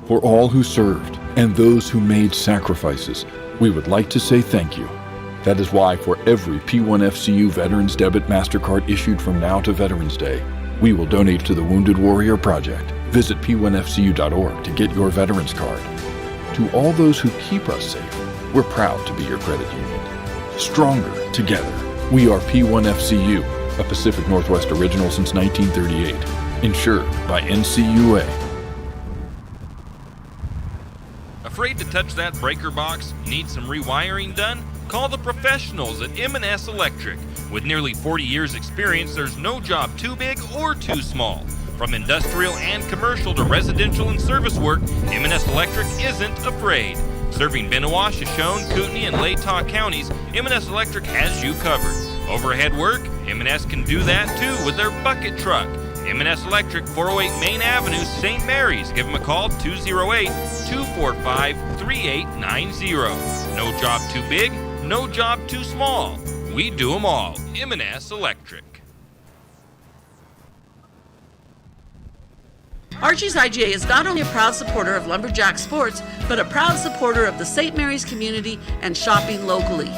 For all who served and those who made sacrifices, we would like to say thank you. That is why for every P1FCU Veterans Debit MasterCard issued from now to Veterans Day, we will donate to the Wounded Warrior Project. Visit p1fcu.org to get your Veterans Card. To all those who keep us safe, we're proud to be your credit union. Stronger together. We are P1FCU, a Pacific Northwest original since 1938. Insured by NCUA. Afraid to touch that breaker box? Need some rewiring done? Call the professionals at M&S Electric. With nearly 40 years experience, there's no job too big or too small. From industrial and commercial to residential and service work, M&S Electric isn't afraid. Serving Bennewash, Shoshone, Kootenai, and Latah counties, M&S Electric has you covered. Overhead work? M&S can do that too with their bucket truck. M&S Electric, 408 Main Avenue, St. Mary's. Give them a call, 208-245-3890. No job too big, no job too small. We do them all. M&S Electric. Archie's IGA is not only a proud supporter of lumberjack sports, but a proud supporter of the St. Mary's community and shopping locally.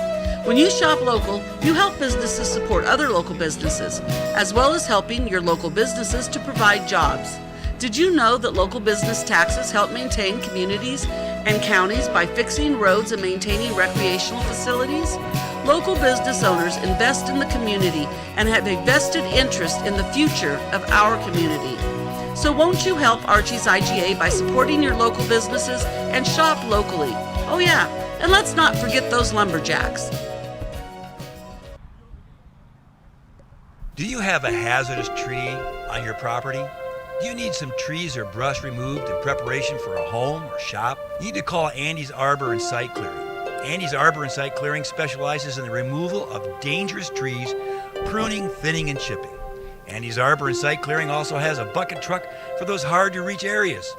When you shop local, you help businesses support other local businesses, as well as helping your local businesses to provide jobs. Did you know that local business taxes help maintain communities and counties by fixing roads and maintaining recreational facilities? Local business owners invest in the community and have a vested interest in the future of our community. So won't you help Archie's IGA by supporting your local businesses and shop locally? Oh yeah, and let's not forget those lumberjacks. Do you have a hazardous tree on your property? Do you need some trees or brush removed in preparation for a home or shop? You need to call Andy's Arbor and Site Clearing. Andy's Arbor and Site Clearing specializes in the removal of dangerous trees, pruning, thinning, and chipping. Andy's Arbor and Site Clearing also has a bucket truck for those hard-to-reach areas.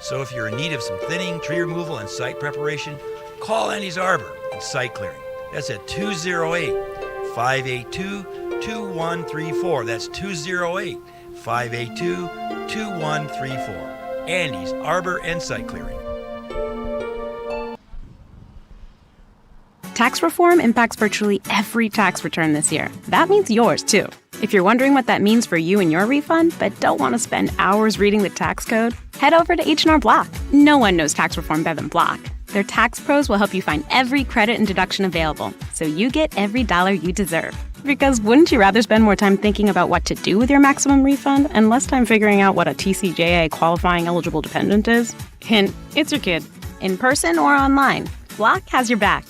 So if you're in need of some thinning, tree removal, and site preparation, call Andy's Arbor and Site Clearing. That's at 208-582-2134. That's 208-582-2134. Andy's Arbor and Site Clearing. Tax reform impacts virtually every tax return this year. That means yours, too. If you're wondering what that means for you and your refund, but don't want to spend hours reading the tax code, head over to H&R Block. No one knows tax reform better than Block. Their tax pros will help you find every credit and deduction available, so you get every dollar you deserve. Because wouldn't you rather spend more time thinking about what to do with your maximum refund and less time figuring out what a TCJA qualifying eligible dependent is? Hint, it's your kid. In person or online, Block has your back.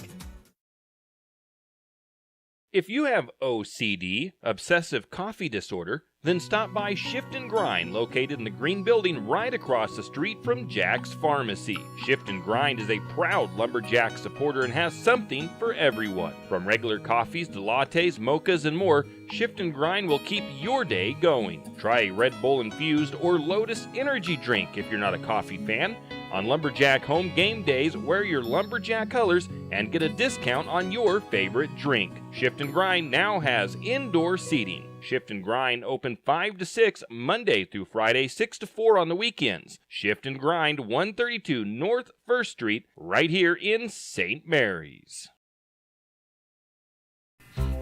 If you have OCD, obsessive coffee disorder, then stop by Shift and Grind, located in the green building right across the street from Jack's Pharmacy. Shift and Grind is a proud lumberjack supporter and has something for everyone. From regular coffees to lattes, mochas, and more, Shift and Grind will keep your day going. Try a Red Bull infused or Lotus energy drink if you're not a coffee fan. On Lumberjack home game days, wear your Lumberjack colors and get a discount on your favorite drink. Shift and Grind now has indoor seating. Shift and Grind open 5 to 6 Monday through Friday, 6 to 4 on the weekends. Shift and Grind, 132 North 1st Street, right here in St. Mary's.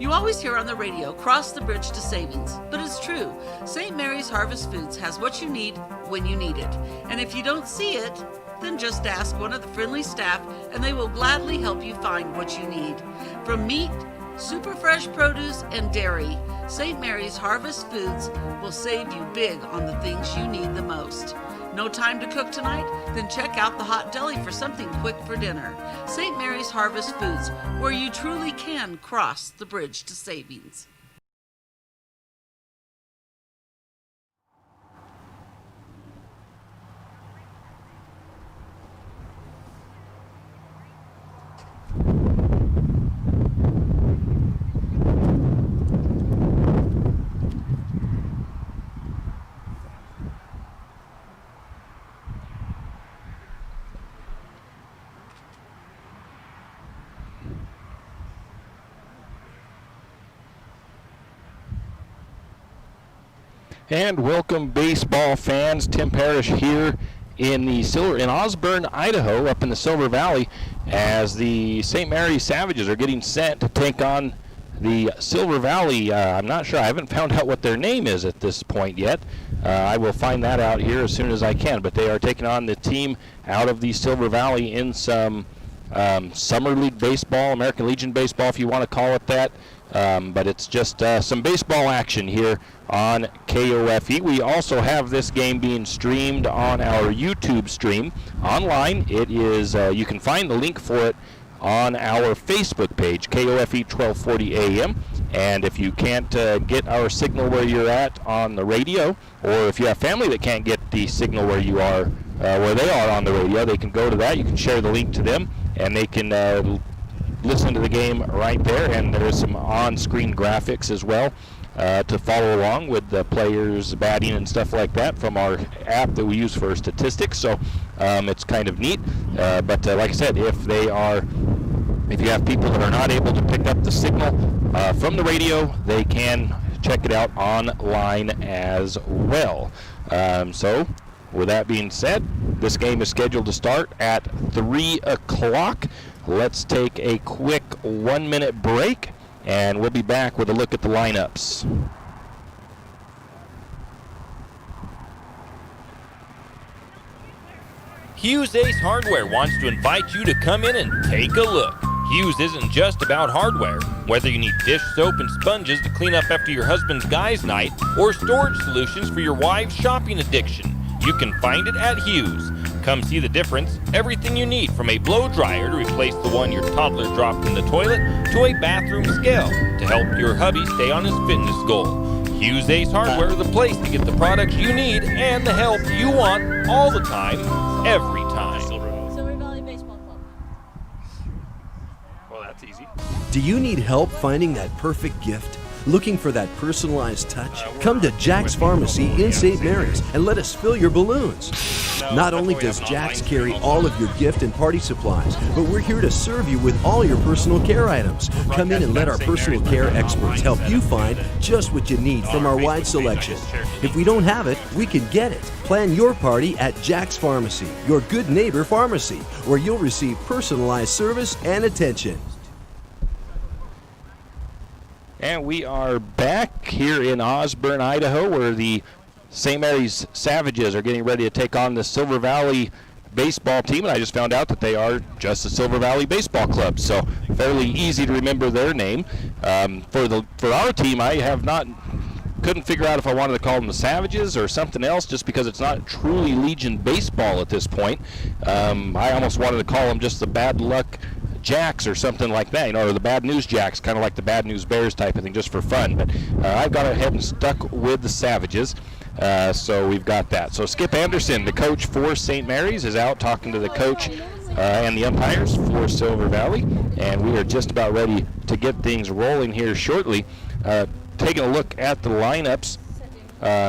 You always hear on the radio, cross the bridge to savings. But it's true. St. Mary's Harvest Foods has what you need when you need it. And if you don't see it, then just ask one of the friendly staff and they will gladly help you find what you need. From meat, super fresh produce, and dairy, St. Mary's Harvest Foods will save you big on the things you need the most. No time to cook tonight? Then check out the Hot Deli for something quick for dinner. St. Mary's Harvest Foods, where you truly can cross the bridge to savings. And welcome baseball fans, Tim Parrish here in Osborne, Idaho, up in the Silver Valley, as the St. Mary's Savages are getting set to take on the Silver Valley. I'm not sure. I haven't found out what their name is at this point yet. I will find that out here as soon as I can. But they are taking on the team out of the Silver Valley in some Summer League baseball, American Legion baseball, if you want to call it that. But it's just some baseball action here on KOFE. We also have this game being streamed on our YouTube stream online. It is you can find the link for it on our Facebook page, KOFE 1240 AM. And if you can't get our signal where you're at on the radio, or if you have family that can't get the signal where you are, where they are on the radio, they can go to that. You can share the link to them, and they can listen to the game right there. And there's some on-screen graphics as well to follow along with the players batting and stuff like that from our app that we use for statistics. So it's kind of neat. But like I said, if you have people that are not able to pick up the signal from the radio, they can check it out online as well. So with that being said, this game is scheduled to start at 3 o'clock. Let's take a quick 1-minute break, and we'll be back with a look at the lineups. Hughes Ace Hardware wants to invite you to come in and take a look. Hughes isn't just about hardware. Whether you need dish soap and sponges to clean up after your husband's guys' night, or storage solutions for your wife's shopping addiction, you can find it at Hughes. Come see the difference. Everything you need, from a blow dryer to replace the one your toddler dropped in the toilet, to a bathroom scale to help your hubby stay on his fitness goal. Hughes Ace Hardware, the place to get the products you need and the help you want all the time, every time. Silver Valley Baseball Club. Well, that's easy. Do you need help finding that perfect gift? Looking for that personalized touch? Come to Jack's Pharmacy in St. Mary's and let us fill your balloons. Not only does Jack's carry all of your gift and party supplies, but we're here to serve you with all your personal care items. Come in and let our personal care experts help you find just what you need from our wide selection. If we don't have it, we can get it. Plan your party at Jack's Pharmacy, your good neighbor pharmacy, where you'll receive personalized service and attention. And we are back here in Osborne, Idaho, where the St. Mary's Savages are getting ready to take on the Silver Valley baseball team. And I just found out that they are just the Silver Valley Baseball Club, so fairly easy to remember their name. For our team, couldn't figure out if I wanted to call them the Savages or something else, just because it's not truly Legion baseball at this point. I almost wanted to call them just the Bad Luck Jacks or something like that, or the Bad News Jacks, kind of like the Bad News Bears type of thing, just for fun. But I've gone ahead and stuck with the Savages, so we've got that. So Skip Anderson, the coach for St. Mary's, is out talking to the coach and the umpires for Silver Valley, and we are just about ready to get things rolling here shortly. Taking a look at the lineups,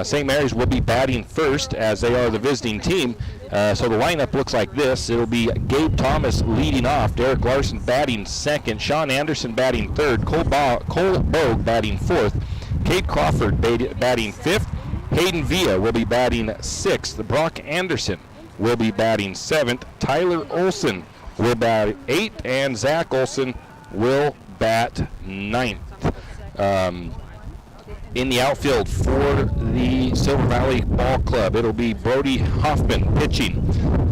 St. Mary's will be batting first, as they are the visiting team. So the lineup looks like this. It'll be Gabe Thomas leading off, Derek Larson batting second, Sean Anderson batting third, Cole Bogue batting fourth, Cade Crawford batting fifth, Hayden Villa will be batting sixth, Brock Anderson will be batting seventh, Tyler Olson will bat eighth, and Zach Olson will bat ninth. In the outfield for the Silver Valley Ball Club, it'll be Brody Hoffman pitching,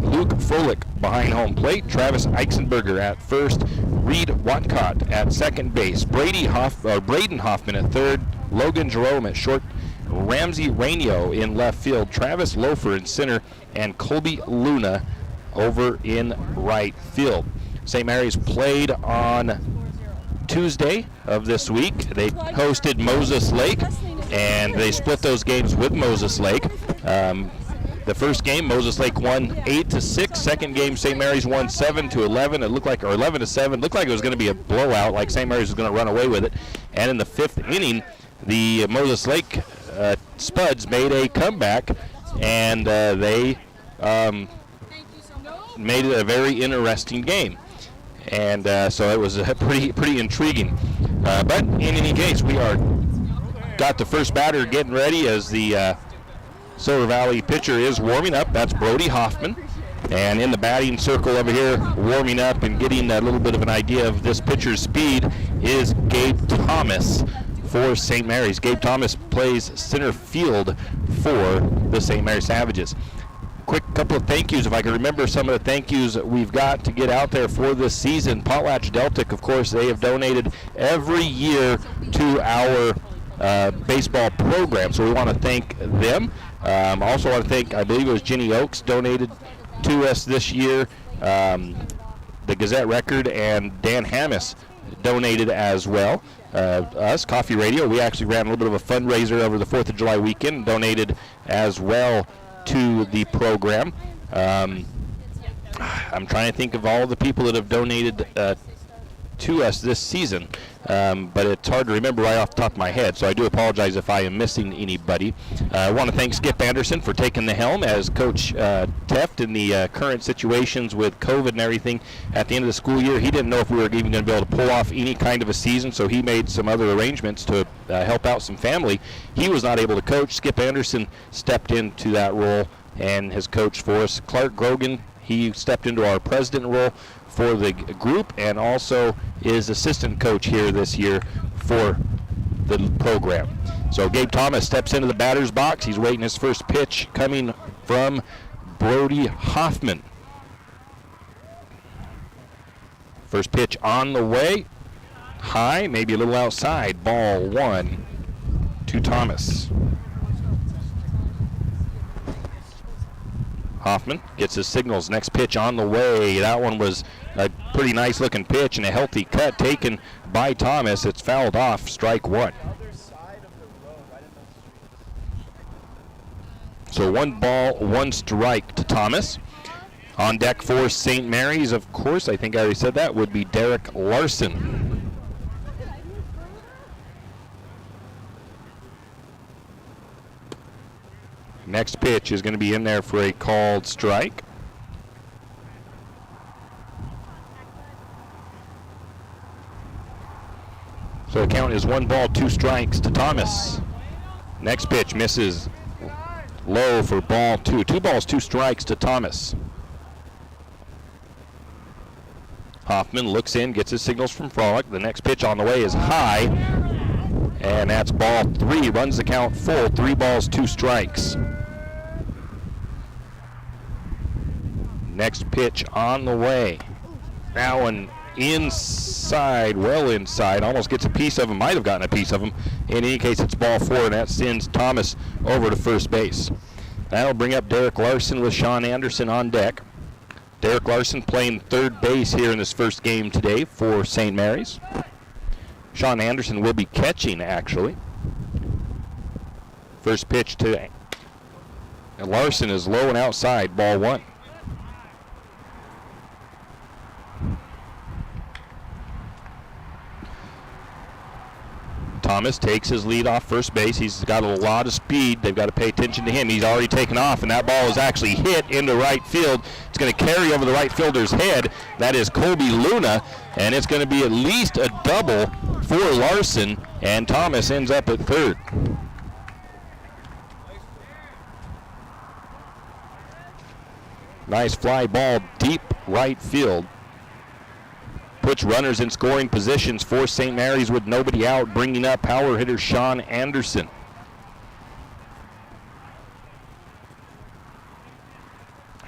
Luke Froelich behind home plate, Travis Eichsenberger at first, Reed Watcott at second base, Braden Hoffman at third, Logan Jerome at short, Ramsey Rainio in left field, Travis Loafer in center, and Colby Luna over in right field. St. Mary's played on Tuesday of this week. They hosted Moses Lake, and they split those games with Moses Lake. The first game, Moses Lake won 8-6. Second game, St. Mary's won 7-11. It looked like, or 11-7. Looked like it was going to be a blowout, like St. Mary's was going to run away with it. And in the fifth inning, the Moses Lake Spuds made a comeback, and they made it a very interesting game. And so it was pretty intriguing. But in any case, we got the first batter getting ready as the Silver Valley pitcher is warming up. That's Brody Hoffman. And in the batting circle over here, warming up and getting a little bit of an idea of this pitcher's speed is Gabe Thomas for St. Mary's. Gabe Thomas plays center field for the St. Mary's Savages. Quick couple of thank yous, if I can remember some of the thank yous that we've got to get out there for this season. Potlatch-Deltic, of course, they have donated every year to our baseball program, so we want to thank them. Also want to thank, I believe it was Jenny Oakes donated to us this year. The Gazette Record and Dan Hammis donated as well. Us, Coffee Radio, we actually ran a little bit of a fundraiser over the 4th of July weekend and donated as well to the program. I'm trying to think of all the people that have donated to us this season, but it's hard to remember right off the top of my head, so I do apologize if I am missing anybody. I want to thank Skip Anderson for taking the helm as Coach Teft in the current situations with COVID and everything. At the end of the school year, he didn't know if we were even going to be able to pull off any kind of a season, so he made some other arrangements to help out some family. He was not able to coach. Skip Anderson stepped into that role and has coached for us. Clark Grogan, he stepped into our president role for the group and also is assistant coach here this year for the program. So Gabe Thomas steps into the batter's box. He's waiting his first pitch coming from Brody Hoffman. First pitch on the way. High, maybe a little outside. Ball 1 to Thomas. Hoffman gets his signals. Next pitch on the way. That one was a pretty nice looking pitch and a healthy cut taken by Thomas. It's fouled off, strike 1. So 1 ball, 1 strike to Thomas. On deck for St. Mary's, of course, I think I already said that, would be Derek Larson. Next pitch is going to be in there for a called strike. So the count is 1 ball, 2 strikes to Thomas. Next pitch misses low for ball 2. 2 balls, 2 strikes to Thomas. Hoffman looks in, gets his signals from Frolic. The next pitch on the way is high, and that's ball 3. Runs the count full. 3 balls, 2 strikes. Next pitch on the way. Now an inside, well inside, almost gets a piece of him, might have gotten a piece of him. In any case, it's ball 4, and that sends Thomas over to first base. That'll bring up Derek Larson with Sean Anderson on deck. Derek Larson playing third base here in this first game today for St. Mary's. Sean Anderson will be catching, actually. First pitch to Larson is low and outside, ball 1. Thomas takes his lead off first base. He's got a lot of speed. They've got to pay attention to him. He's already taken off, and that ball is actually hit into right field. It's going to carry over the right fielder's head. That is Colby Luna, and it's going to be at least a double for Larson, and Thomas ends up at third. Nice fly ball deep right field. Puts runners in scoring positions for St. Mary's with nobody out, bringing up power hitter Sean Anderson.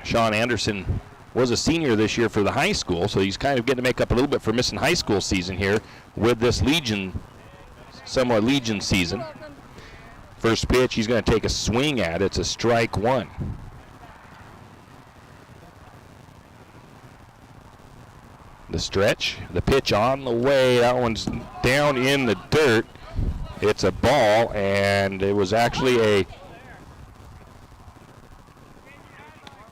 Sean Anderson was a senior this year for the high school, so he's kind of getting to make up a little bit for missing high school season here with this somewhat Legion season. First pitch, he's going to take a swing at it. It's a strike 1. The stretch, the pitch on the way, that one's down in the dirt. It's a ball, and it was actually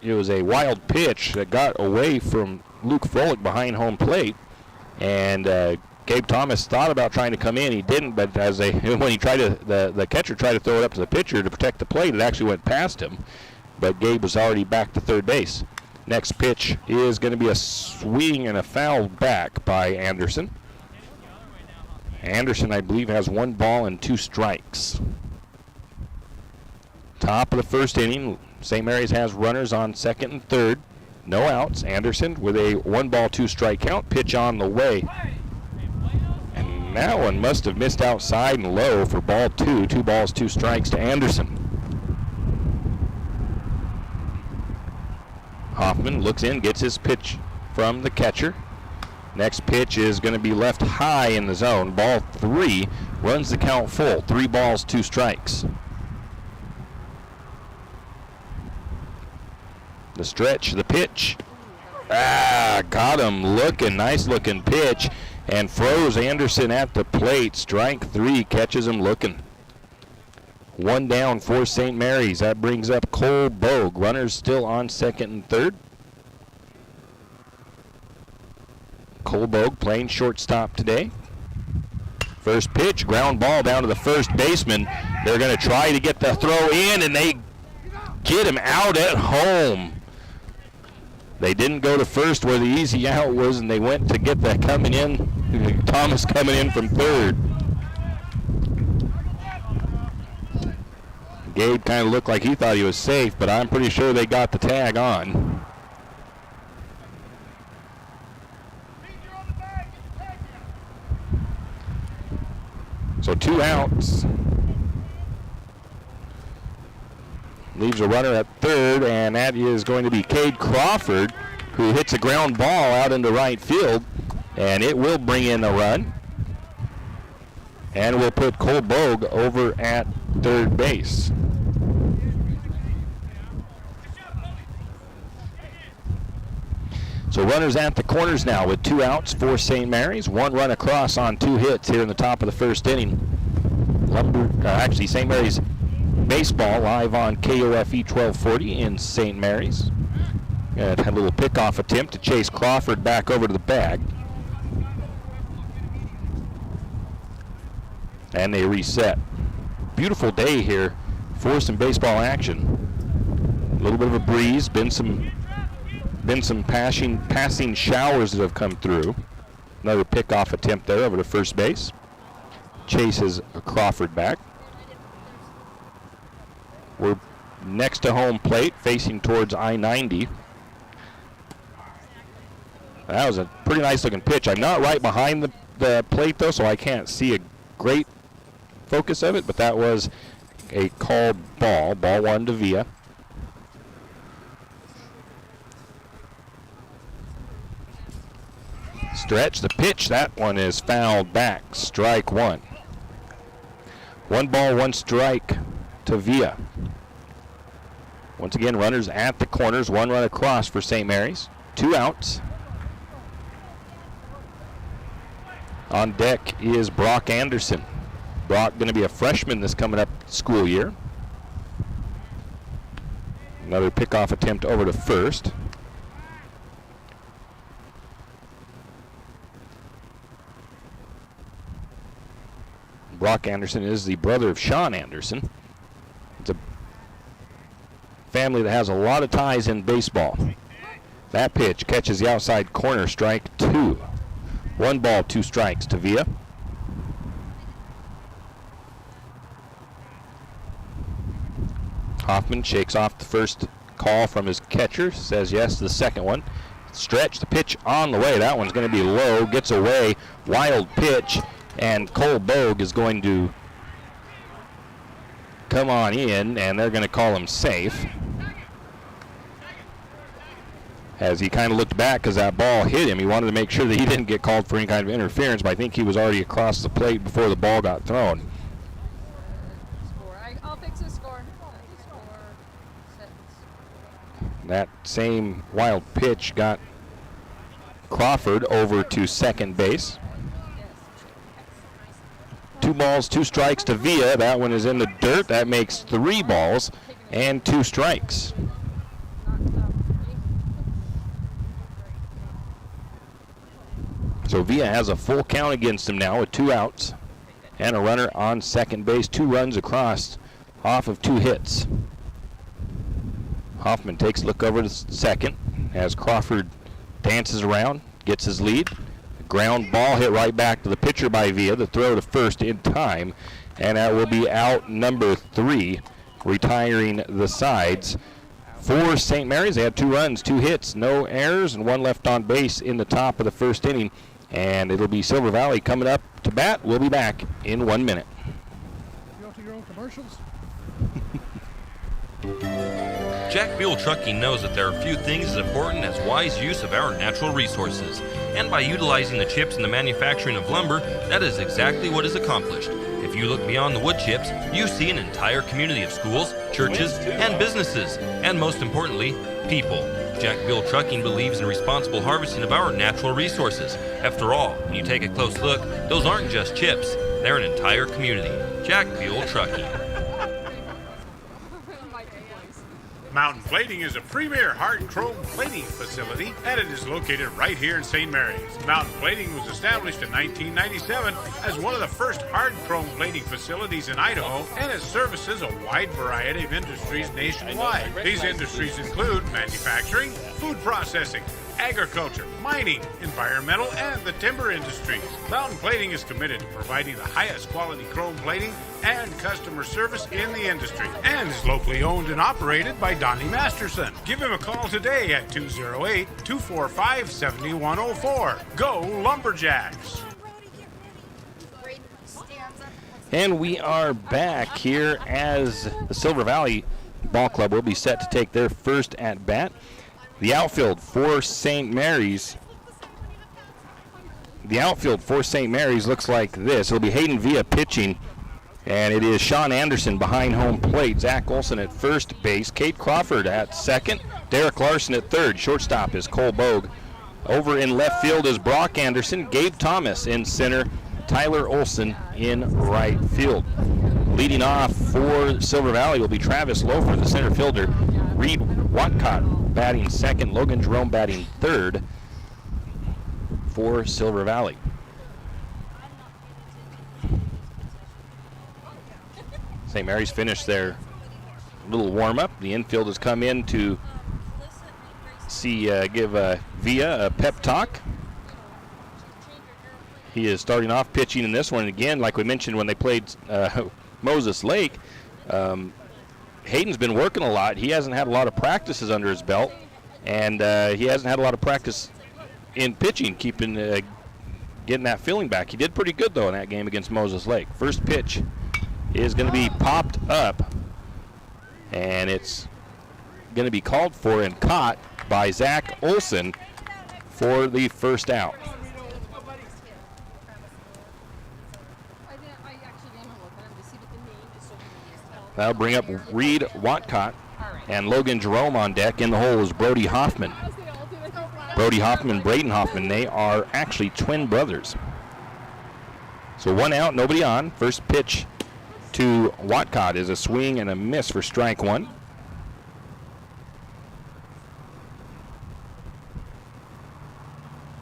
a wild pitch that got away from Luke Frolick behind home plate, and Gabe Thomas thought about trying to come in. He didn't, but when he tried to, the catcher tried to throw it up to the pitcher to protect the plate, it actually went past him, but Gabe was already back to third base. Next pitch is going to be a swing and a foul back by Anderson. Anderson, I believe, has 1 ball and 2 strikes. Top of the first inning, St. Mary's has runners on second and third. No outs. Anderson with a 1-ball, 2-strike count. Pitch on the way. And that one must have missed outside and low for ball 2. 2 balls, 2 strikes to Anderson. Hoffman looks in, gets his pitch from the catcher. Next pitch is going to be left high in the zone. Ball 3, runs the count full. 3 balls, 2 strikes. The stretch, the pitch. Got him looking, nice looking pitch, and froze Anderson at the plate. Strike 3, catches him looking. 1 down for St. Mary's. That brings up Cole Bogue. Runners still on second and third. Cole Bogue playing shortstop today. First pitch, ground ball down to the first baseman. They're going to try to get the throw in, and they get him out at home. They didn't go to first where the easy out was, and they went to get that coming in. Thomas coming in from third. Gabe kind of looked like he thought he was safe, but I'm pretty sure they got the tag on. So 2 outs. Leaves a runner at third, and that is going to be Cade Crawford, who hits a ground ball out into right field, and it will bring in a run. And we'll put Cole Bogue over at third base. So runners at the corners now with 2 outs for St. Mary's. 1 run across on 2 hits here in the top of the first inning. St. Mary's baseball live on KOFE 1240 in St. Mary's. Had a little pickoff attempt to chase Crawford back over to the bag. And they reset. Beautiful day here for some baseball action. A little bit of a breeze, been some passing showers that have come through. Another pickoff attempt there over to first base. Chases Crawford back. We're next to home plate, facing towards I-90. That was a pretty nice looking pitch. I'm not right behind the plate though, so I can't see a great focus of it, but that was a called ball. Ball 1 to Villa. Stretch the pitch. That one is fouled back. Strike 1. 1 ball, 1 strike to Villa. Once again, runners at the corners. 1 run across for St. Mary's. 2 outs. On deck is Brock Anderson. Brock going to be a freshman this coming up school year. Another pickoff attempt over to first. Brock Anderson is the brother of Sean Anderson. It's a family that has a lot of ties in baseball. That pitch catches the outside corner, strike 2. 1 ball, 2 strikes to Villa. Hoffman shakes off the first call from his catcher, says yes to the second one. Stretch, the pitch on the way. That one's going to be low, gets away. Wild pitch, and Cole Bogue is going to come on in, and they're going to call him safe. As he kind of looked back because that ball hit him. He wanted to make sure that he didn't get called for any kind of interference, but I think he was already across the plate before the ball got thrown. I'll fix the score. That same wild pitch got Crawford over to second base. 2 balls, 2 strikes to Villa. That one is in the dirt. That makes 3 balls and 2 strikes. So Villa has a full count against him now with 2 outs and a runner on second base. 2 runs across off of 2 hits. Hoffman takes a look over to second as Crawford dances around, gets his lead. Ground ball hit right back to the pitcher by Villa. The throw to first in time, and that will be out number 3 retiring the sides. For St. Mary's, they had 2 runs, 2 hits, no errors, and 1 left on base in the top of the first inning. And it'll be Silver Valley coming up to bat. We'll be back in 1 minute. You want to your own commercials? Jack Buell Trucking knows that there are few things as important as wise use of our natural resources. And by utilizing the chips in the manufacturing of lumber, that is exactly what is accomplished. If you look beyond the wood chips, you see an entire community of schools, churches, and businesses, and most importantly, people. Jack Buell Trucking believes in responsible harvesting of our natural resources. After all, when you take a close look, those aren't just chips, they're an entire community. Jack Buell Trucking. Mountain Plating is a premier hard chrome plating facility, and it is located right here in St. Mary's. Mountain Plating was established in 1997 as one of the first hard chrome plating facilities in Idaho, and it services a wide variety of industries nationwide. These industries include manufacturing, food processing, agriculture, mining, environmental, and the timber industries. Mountain Plating is committed to providing the highest quality chrome plating and customer service in the industry, and is locally owned and operated by Donnie Masterson. Give him a call today at 208-245-7104. Go Lumberjacks! And we are back here as the Silver Valley Ball Club will be set to take their first at bat. The outfield for St. Mary's. The outfield for St. Mary's looks like this. It'll be Hayden Villa pitching, and it is Sean Anderson behind home plate. Zach Olson at first base. Kate Crawford at second. Derek Larson at third. Shortstop is Cole Bogue. Over in left field is Brock Anderson. Gabe Thomas in center. Tyler Olson in right field. Leading off for Silver Valley will be Travis Lofer, the center fielder. Reed Watcott batting second. Logan Jerome batting third for Silver Valley. St. Mary's finished their little warm-up. The infield has come in to give Villa a pep talk. He is starting off pitching in this one. And again, like we mentioned when they played Moses Lake, Hayden's been working a lot. He hasn't had a lot of practices under his belt, and he hasn't had a lot of practice in pitching, getting that feeling back. He did pretty good, though, in that game against Moses Lake. First pitch is going to be popped up, and it's going to be called for and caught by Zach Olson for the first out. That'll bring up Reed Watcott, and Logan Jerome on deck. In the hole is Brody Hoffman. Brody Hoffman and Braden Hoffman, they are actually twin brothers. So 1 out, nobody on. First pitch to Watcott is a swing and a miss for strike 1.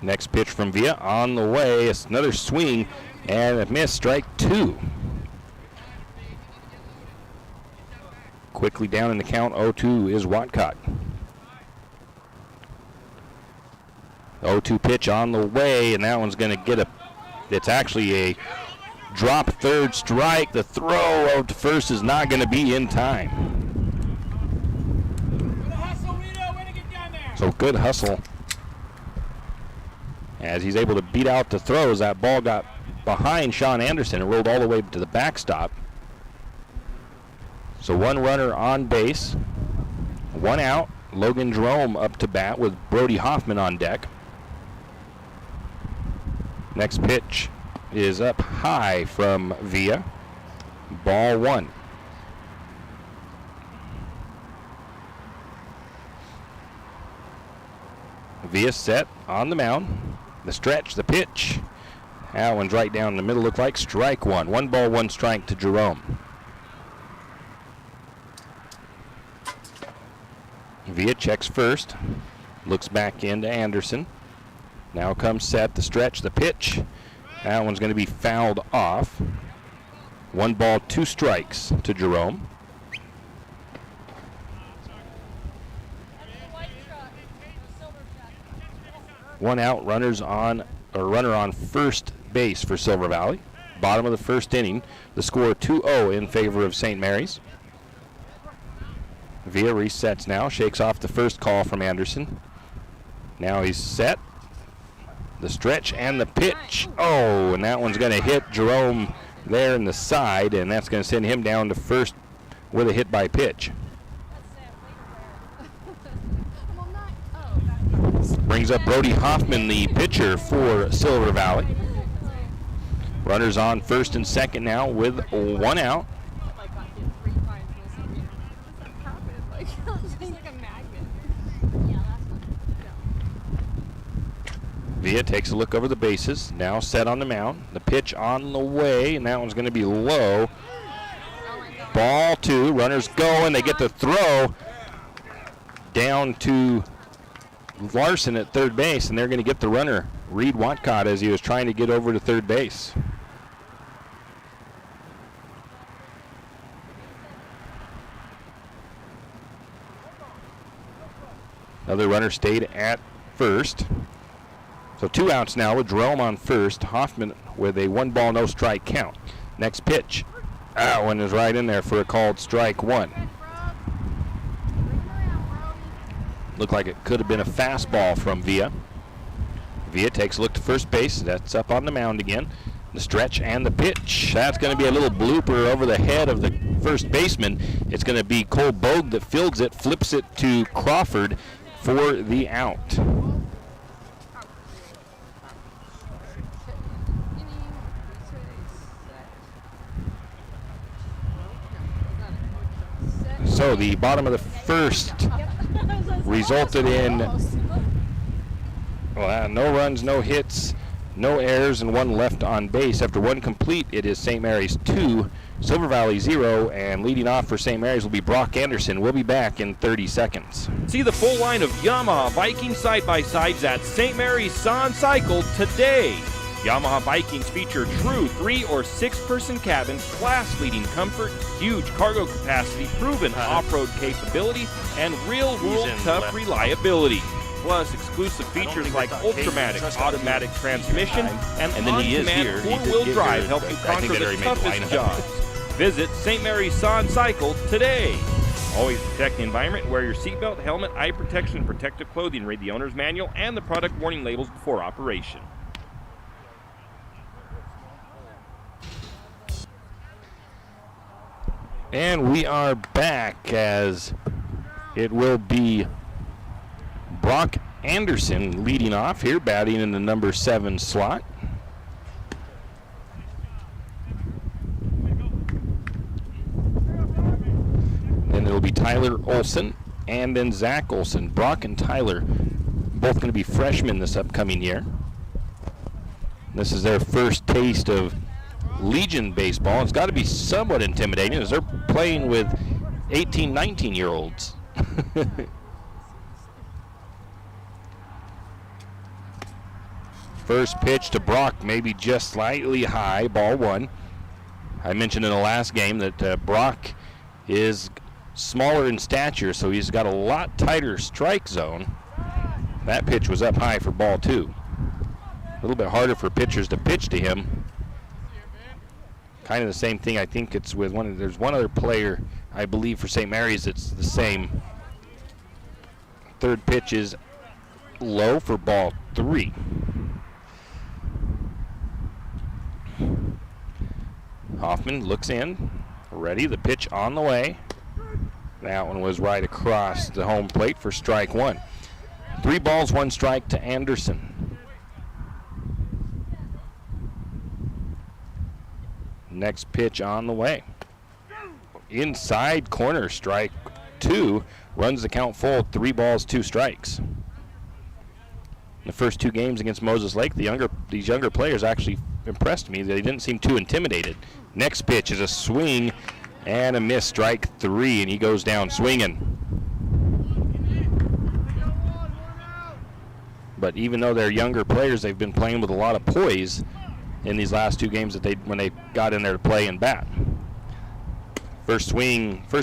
Next pitch from Villa on the way. It's another swing and a miss, strike 2. Quickly down in the count, 0-2 is Watcott. 0-2 pitch on the way, and that one's going to get it's actually a drop third strike. The throw out to first is not going to be in time. So good hustle as he's able to beat out the throws. That ball got behind Sean Anderson and rolled all the way to the backstop. So 1 runner on base, 1 out. Logan Jerome up to bat with Brody Hoffman on deck. Next pitch is up high from Villa. Ball 1. Villa set on the mound. The stretch, the pitch. That one's right down in the middle, looked like strike 1. 1 ball, 1 strike to Jerome. Villa checks first, looks back into Anderson. Now comes set, the stretch, the pitch. That one's going to be fouled off. 1 ball, 2 strikes to Jerome. One out, runner on first base for Silver Valley. Bottom of the first inning, the score 2-0 in favor of St. Mary's. Villa resets now, shakes off the first call from Anderson. Now he's set. The stretch and the pitch. Oh, and that one's going to hit Jerome there in the side, and that's going to send him down to first with a hit by pitch. Brings up Brody Hoffman, the pitcher for Silver Valley. Runners on first and second now with 1 out. Villa takes a look over the bases, now set on the mound. The pitch on the way, and that one's going to be low. Ball 2, runners go, and they get the throw down to Larson at third base, and they're going to get the runner, Reed Watcott, as he was trying to get over to third base. Another runner stayed at first. So 2 outs now with Jerome on first. Hoffman with a 1-ball, no strike count. Next pitch. That one is right in there for a called strike 1. Looked like it could have been a fastball from Villa. Villa takes a look to first base. That's up on the mound again. The stretch and the pitch. That's going to be a little blooper over the head of the first baseman. It's going to be Cole Bogue that fields it, flips it to Crawford for the out. So the bottom of the first resulted in no runs, no hits, no errors, and 1 left on base. After 1 complete, it is St. Mary's 2, Silver Valley 0, and leading off for St. Mary's will be Brock Anderson. We'll be back in 30 seconds. See the full line of Yamaha Viking side-by-sides at St. Mary's Sun Cycle today. Yamaha Vikings feature true 3- or 6-person cabins, class-leading comfort, huge cargo capacity, proven off-road capability, and real-world tough reliability. Plus, exclusive features like Ultramatic automatic transmission and on-demand 4-wheel drive help you conquer the toughest jobs. Visit St. Mary's Sun Cycle today. Always protect the environment. Wear your seatbelt, helmet, eye protection, and protective clothing. Read the owner's manual and the product warning labels before operation. And we are back as it will be Brock Anderson leading off here, batting in the number 7 slot. Then it'll be Tyler Olson and then Zach Olson. Brock and Tyler both going to be freshmen this upcoming year. This is their first taste of Legion baseball. It's got to be somewhat intimidating as they're playing with 18, 19-year-olds. First pitch to Brock, maybe just slightly high, ball 1. I mentioned in the last game that Brock is smaller in stature, so he's got a lot tighter strike zone. That pitch was up high for ball 2. A little bit harder for pitchers to pitch to him. Kind of the same thing, I think it's with there's one other player, I believe, for St. Mary's it's the same. Third pitch is low for ball 3. Hoffman looks in, ready, the pitch on the way. That one was right across the home plate for strike 1. 3 balls, 1 strike to Anderson. Next pitch on the way. Inside corner, strike 2. Runs the count full, 3 balls, 2 strikes. In the first 2 games against Moses Lake, these younger players actually impressed me. They didn't seem too intimidated. Next pitch is a swing and a miss, strike 3, and he goes down swinging. But even though they're younger players, they've been playing with a lot of poise in these last 2 games when they got in there to play and bat. First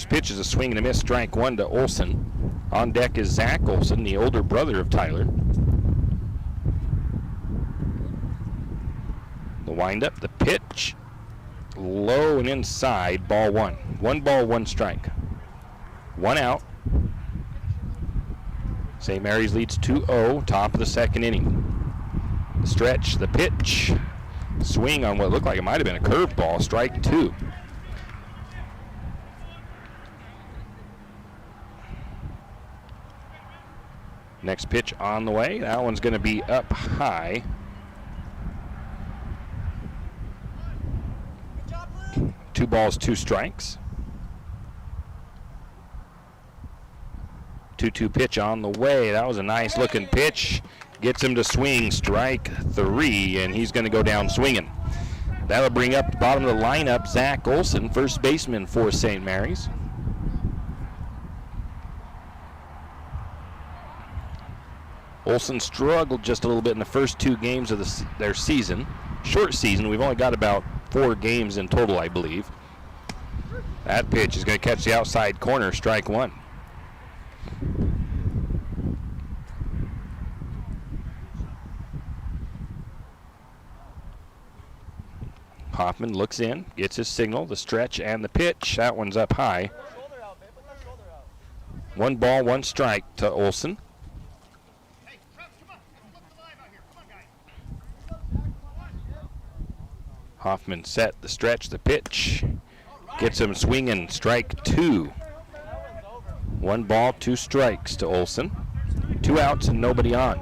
pitch is a swing and a miss, strike 1 to Olson. On deck is Zach Olson, the older brother of Tyler. The windup, the pitch, low and inside, ball 1. 1 ball, 1 strike. 1 out. St. Mary's leads 2-0, top of the second inning. The stretch, the pitch, swing on what looked like it might have been a curveball, strike 2. Next pitch on the way. That one's going to be up high. Two balls, 2 strikes. 2-2 pitch on the way. That was a nice looking pitch. Gets him to swing, strike 3, and he's going to go down swinging. That'll bring up the bottom of the lineup Zach Olson, first baseman for St. Mary's. Olson struggled just a little bit in the first 2 games of their season. Short season, we've only got about 4 games in total, I believe. That pitch is going to catch the outside corner, strike 1. Hoffman looks in, gets his signal, the stretch and the pitch. That one's up high. 1 ball, 1 strike to Olson. Hoffman set, the stretch, the pitch. Gets him swinging, strike 2. 1 ball, 2 strikes to Olson. 2 outs and nobody on.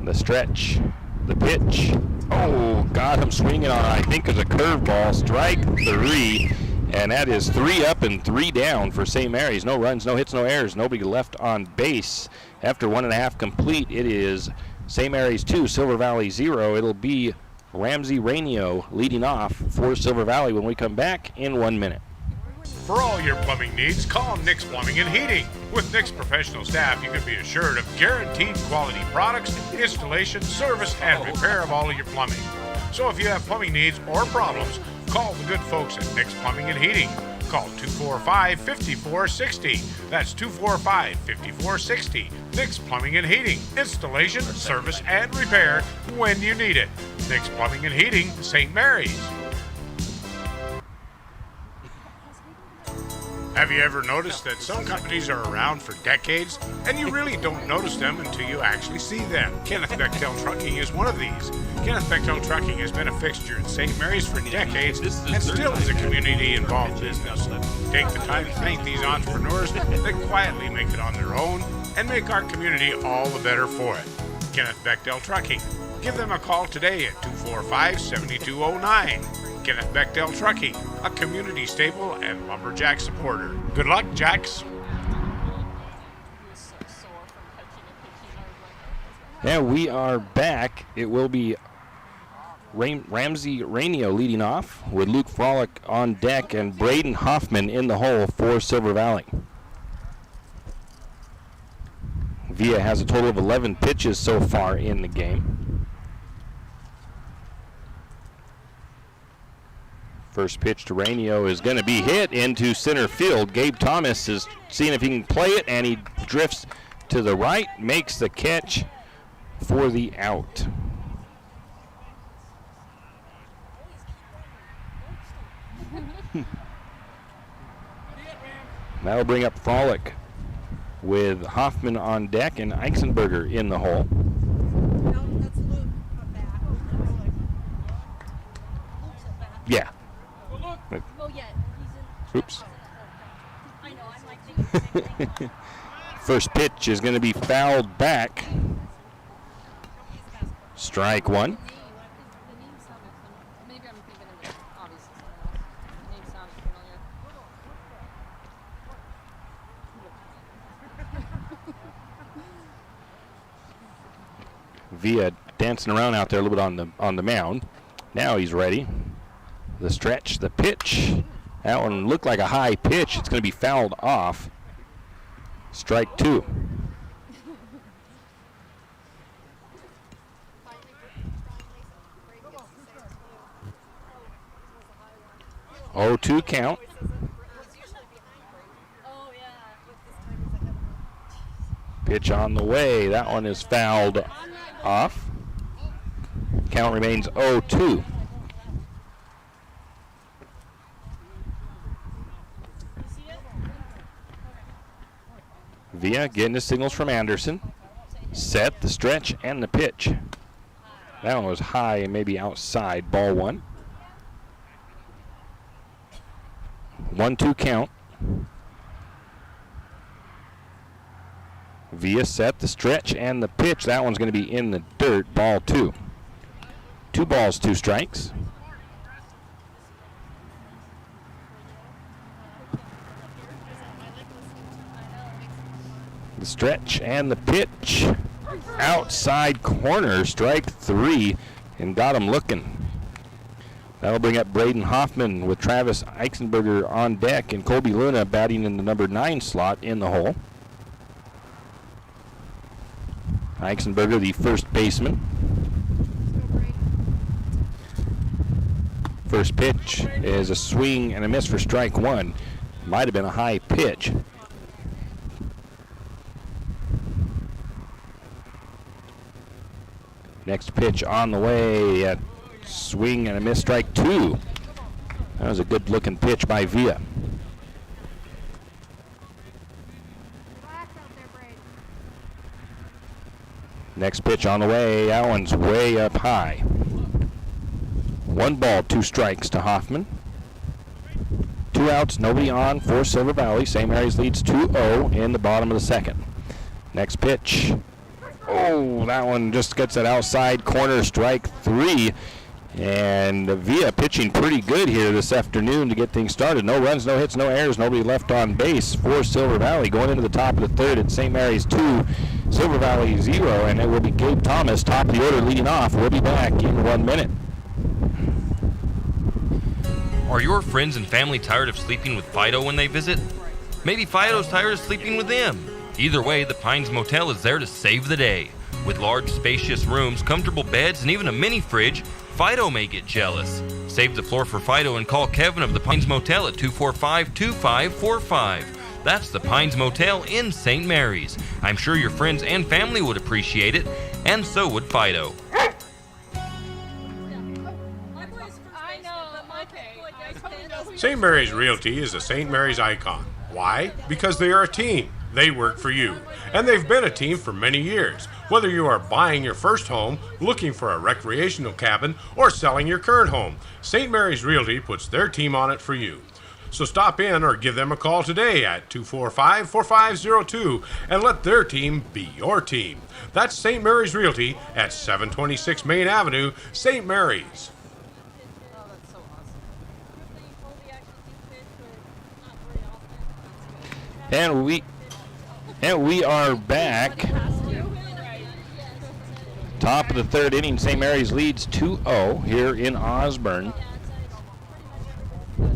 The stretch, the pitch. Oh, got him swinging on, I think, is a curveball, strike 3. And that is 3 up and 3 down for St. Mary's. No runs, no hits, no errors, nobody left on base. After 1.5 complete, it is St. Mary's 2, Silver Valley 0. It'll be Ramsey Rainio leading off for Silver Valley when we come back in 1 minute. For all your plumbing needs, call Nick's Plumbing and Heating. With Nick's professional staff, you can be assured of guaranteed quality products, installation, service, and repair of all of your plumbing. So if you have plumbing needs or problems, call the good folks at Nick's Plumbing and Heating. Call 245-5460. That's 245-5460. Nick's Plumbing and Heating. Installation, service, and repair when you need it. Nick's Plumbing and Heating, St. Mary's. Have you ever noticed that some companies are around for decades and you really don't notice them until you actually see them? Kenneth Bechtel Trucking is one of these. Kenneth Bechtel Trucking has been a fixture in St. Mary's for decades and still is a community-involved business. Take the time to thank these entrepreneurs that quietly make it on their own and make our community all the better for it. Kenneth Bechtel Trucking. Give them a call today at 245-7209. Kenneth Bechtel Trucking, a community staple and lumberjack supporter. Good luck, Jacks. And we are back. It will be Ramsey Rainio leading off with Luke Frolick on deck and Braden Hoffman in the hole for Silver Valley. Villa has a total of 11 pitches so far in the game. First pitch to Rainio is going to be hit into center field. Gabe Thomas is seeing if he can play it, and he drifts to the right, makes the catch for the out. That'll bring up Frolick with Hoffman on deck and Eisenberger in the hole. Yeah. Oh, yeah. Oops. I know, I'm like thinking. First pitch is going to be fouled back. Strike 1. Maybe I'm thinking of it, obviously, someone else. The name sounded Villa familiar. dancing around out there a little bit on the mound. Now he's ready. The stretch, the pitch. That one looked like a high pitch. It's going to be fouled off. Strike 2. Oh, 2 count. Pitch on the way. That one is fouled off. Count remains 0-2. Villa getting the signals from Anderson. Set, the stretch, and the pitch. That one was high and maybe outside. Ball 1. 1-2 count. Villa set, the stretch, and the pitch. That one's going to be in the dirt. Ball 2. 2 balls, 2 strikes. The stretch and the pitch. Outside corner, strike 3, and got him looking. That'll bring up Braden Hoffman with Travis Eisenberger on deck and Colby Luna batting in the number 9 slot in the hole. Eisenberger, the first baseman. First pitch is a swing and a miss for strike 1. Might have been a high pitch. Next pitch on the way at swing and a miss, strike 2. That was a good looking pitch by Villa. Next pitch on the way, that one's way up high. 1 ball, 2 strikes to Hoffman. 2 outs, nobody on for Silver Valley. St. Mary's leads 2-0 in the bottom of the second. Next pitch. Oh, that one just gets it outside corner, strike 3. And Villa pitching pretty good here this afternoon to get things started. No runs, no hits, no errors, nobody left on base for Silver Valley. Going into the top of the third at St. Mary's 2, Silver Valley 0, and it will be Gabe Thomas, top of the order, leading off. We'll be back in 1 minute. Are your friends and family tired of sleeping with Fido when they visit? Maybe Fido's tired of sleeping with them. Either way, the Pines Motel is there to save the day. With large, spacious rooms, comfortable beds, and even a mini fridge, Fido may get jealous. Save the floor for Fido and call Kevin of the Pines Motel at 245-2545. That's the Pines Motel in St. Mary's. I'm sure your friends and family would appreciate it, and so would Fido. St. Mary's Realty is a St. Mary's icon. Why? Because they are a team. They work for you. And they've been a team for many years. Whether you are buying your first home, looking for a recreational cabin, or selling your current home, St. Mary's Realty puts their team on it for you. So stop in or give them a call today at 245-4502 and let their team be your team. That's St. Mary's Realty at 726 Main Avenue, St. Mary's. And we are back. Top of the third inning, St. Mary's leads 2-0 here in Osborne.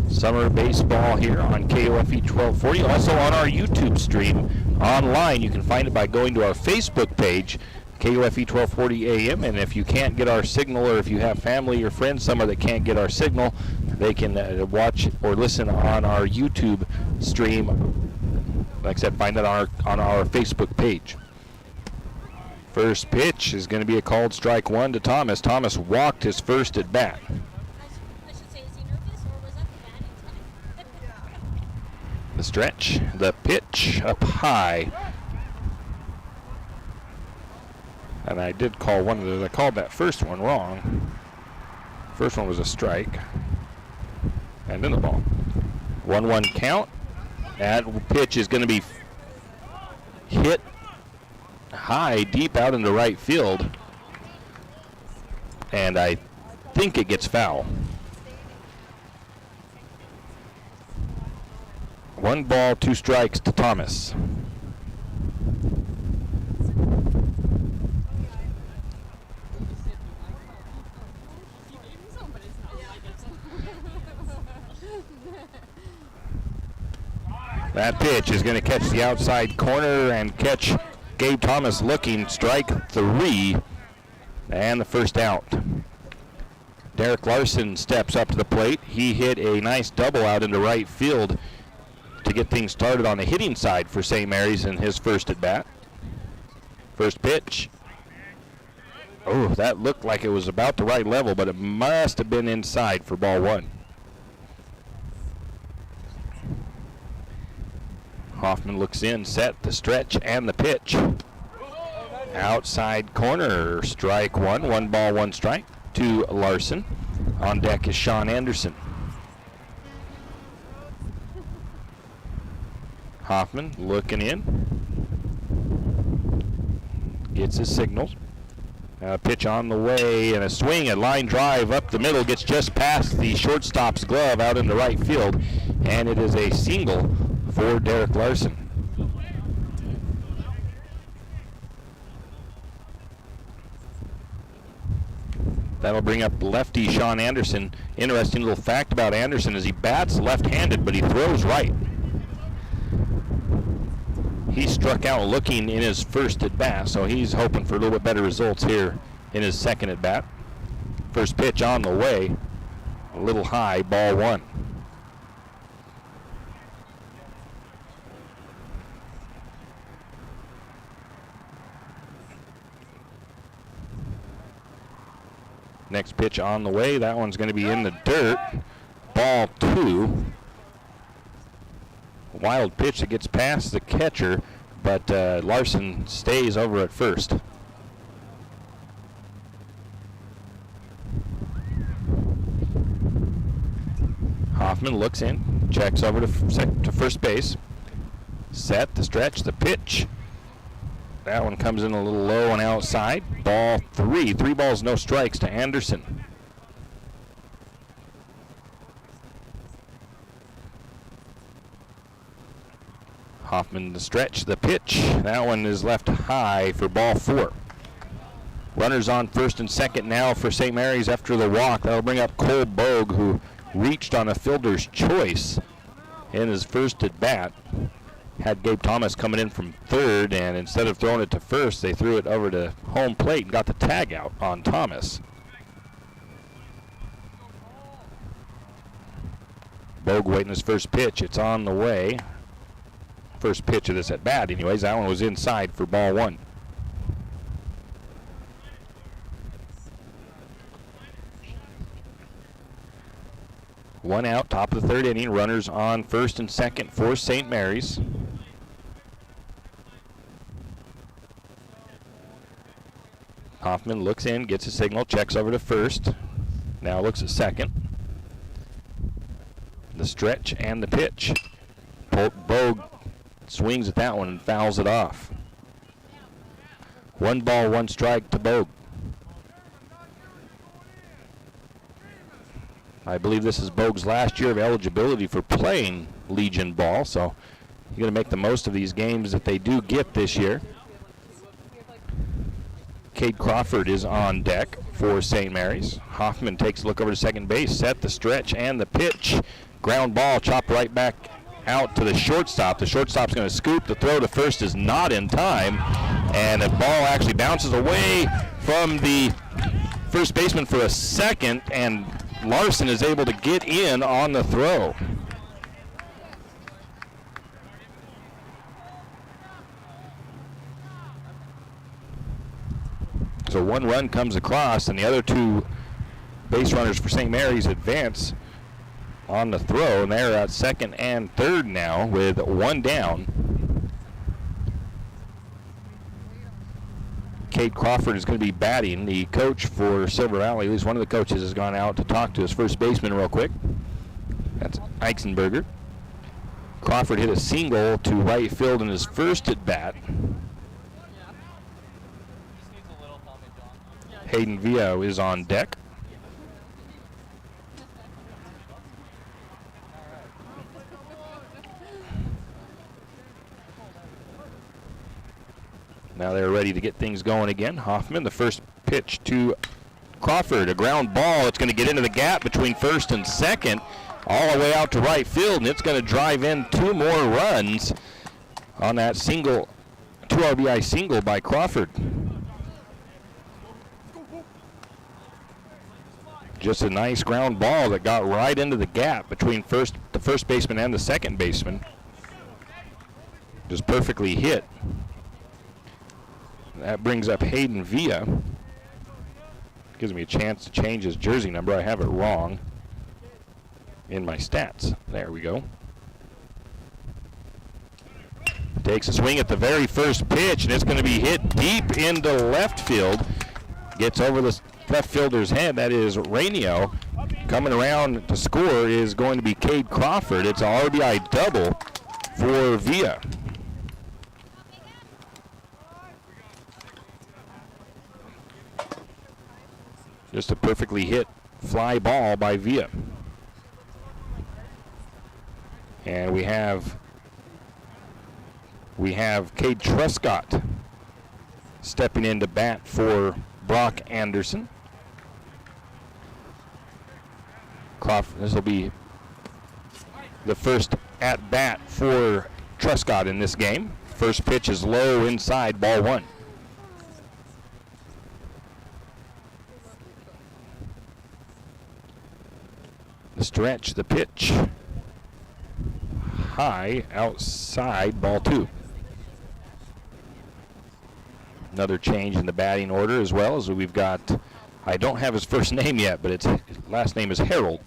Summer baseball here on KOFE 1240. Also on our YouTube stream online. You can find it by going to our Facebook page, KOFE 1240 AM. And if you can't get our signal, or if you have family or friends somewhere that can't get our signal, they can watch or listen on our YouTube stream. Like I said, find it on our Facebook page. First pitch is going to be a called strike 1 to Thomas. Thomas walked his first at bat. The stretch, the pitch up high. And I did call one of those. I called that first one wrong. First one was a strike. And then the ball. 1-1 count. That pitch is going to be hit high, deep out into right field. And I think it gets foul. 1 ball, 2 strikes to Thomas. That pitch is going to catch the outside corner and catch Gabe Thomas looking, strike 3, and the first out. Derek Larson steps up to the plate. He hit a nice double out into right field to get things started on the hitting side for St. Mary's in his first at bat. First pitch. Oh, that looked like it was about the right level, but it must have been inside for ball 1. Hoffman looks in, set, the stretch, and the pitch. Outside corner, strike one. 1 ball, 1 strike to Larson. On deck is Sean Anderson. Hoffman looking in. Gets his signals. Pitch on the way and a swing, a line drive up the middle, gets just past the shortstop's glove out in the right field, and it is a single for Derek Larson. That'll bring up lefty Sean Anderson. Interesting little fact about Anderson is he bats left-handed, but he throws right. He struck out looking in his first at-bat, so he's hoping for a little bit better results here in his second at-bat. First pitch on the way, a little high, ball 1. Next pitch on the way, that one's going to be in the dirt, ball 2. Wild pitch that gets past the catcher, but Larson stays over at first. Hoffman looks in, checks over to first base. Set, the stretch, the pitch. That one comes in a little low and outside. Ball 3. 3 balls, no strikes to Anderson. Hoffman the stretch, the pitch. That one is left high for ball 4. Runners on first and second now for St. Mary's after the walk. That'll bring up Cole Bogue, who reached on a fielder's choice in his first at bat. Had Gabe Thomas coming in from third, and instead of throwing it to first, they threw it over to home plate and got the tag out on Thomas. Bogue waiting his first pitch. It's on the way. First pitch of this at bat anyways. That one was inside for ball 1. One out, top of the third inning. Runners on first and second for St. Mary's. Hoffman looks in, gets a signal, checks over to first. Now looks at second. The stretch and the pitch. Bogue swings at that one and fouls it off. 1 ball, 1 strike to Bogue. I believe this is Bogue's last year of eligibility for playing Legion ball, so you're going to make the most of these games that they do get this year. Cade Crawford is on deck for St. Mary's. Hoffman takes a look over to second base, set the stretch and the pitch. Ground ball chopped right back out to the shortstop. The shortstop's going to scoop. The throw to first is not in time, and the ball actually bounces away from the first baseman for a second, and Larson is able to get in on the throw. So 1 run comes across, and the other 2 base runners for St. Mary's advance on the throw, and they're at second and third now with 1 down. Cade Crawford is going to be batting. The coach for Silver Valley, at least one of the coaches, has gone out to talk to his first baseman real quick. That's Eisenberger. Crawford hit a single to right field in his first at bat. Hayden Villa is on deck. Now they're ready to get things going again. Hoffman, the first pitch to Crawford, a ground ball. It's going to get into the gap between first and second, all the way out to right field, and it's going to drive in 2 more runs on that single, 2 RBI single by Crawford. Just a nice ground ball that got right into the gap between the first baseman and the second baseman. Just perfectly hit. That brings up Hayden Villa. Gives me a chance to change his jersey number. I have it wrong in my stats. There we go. takes a swing at the very first pitch, and it's going to be hit deep into left field. Gets over the left fielder's head. That is Rainio. Coming around to score is going to be Cade Crawford. It's an RBI double for Villa. Just a perfectly hit fly ball by Villa. And we have Cade Truscott stepping in to bat for Brock Anderson. This will be the first at bat for Truscott in this game. First pitch is low inside, ball one. The stretch, the pitch, high outside, ball two. Another change in the batting order as well, as we've got, I don't have his first name yet, but his last name is Harold.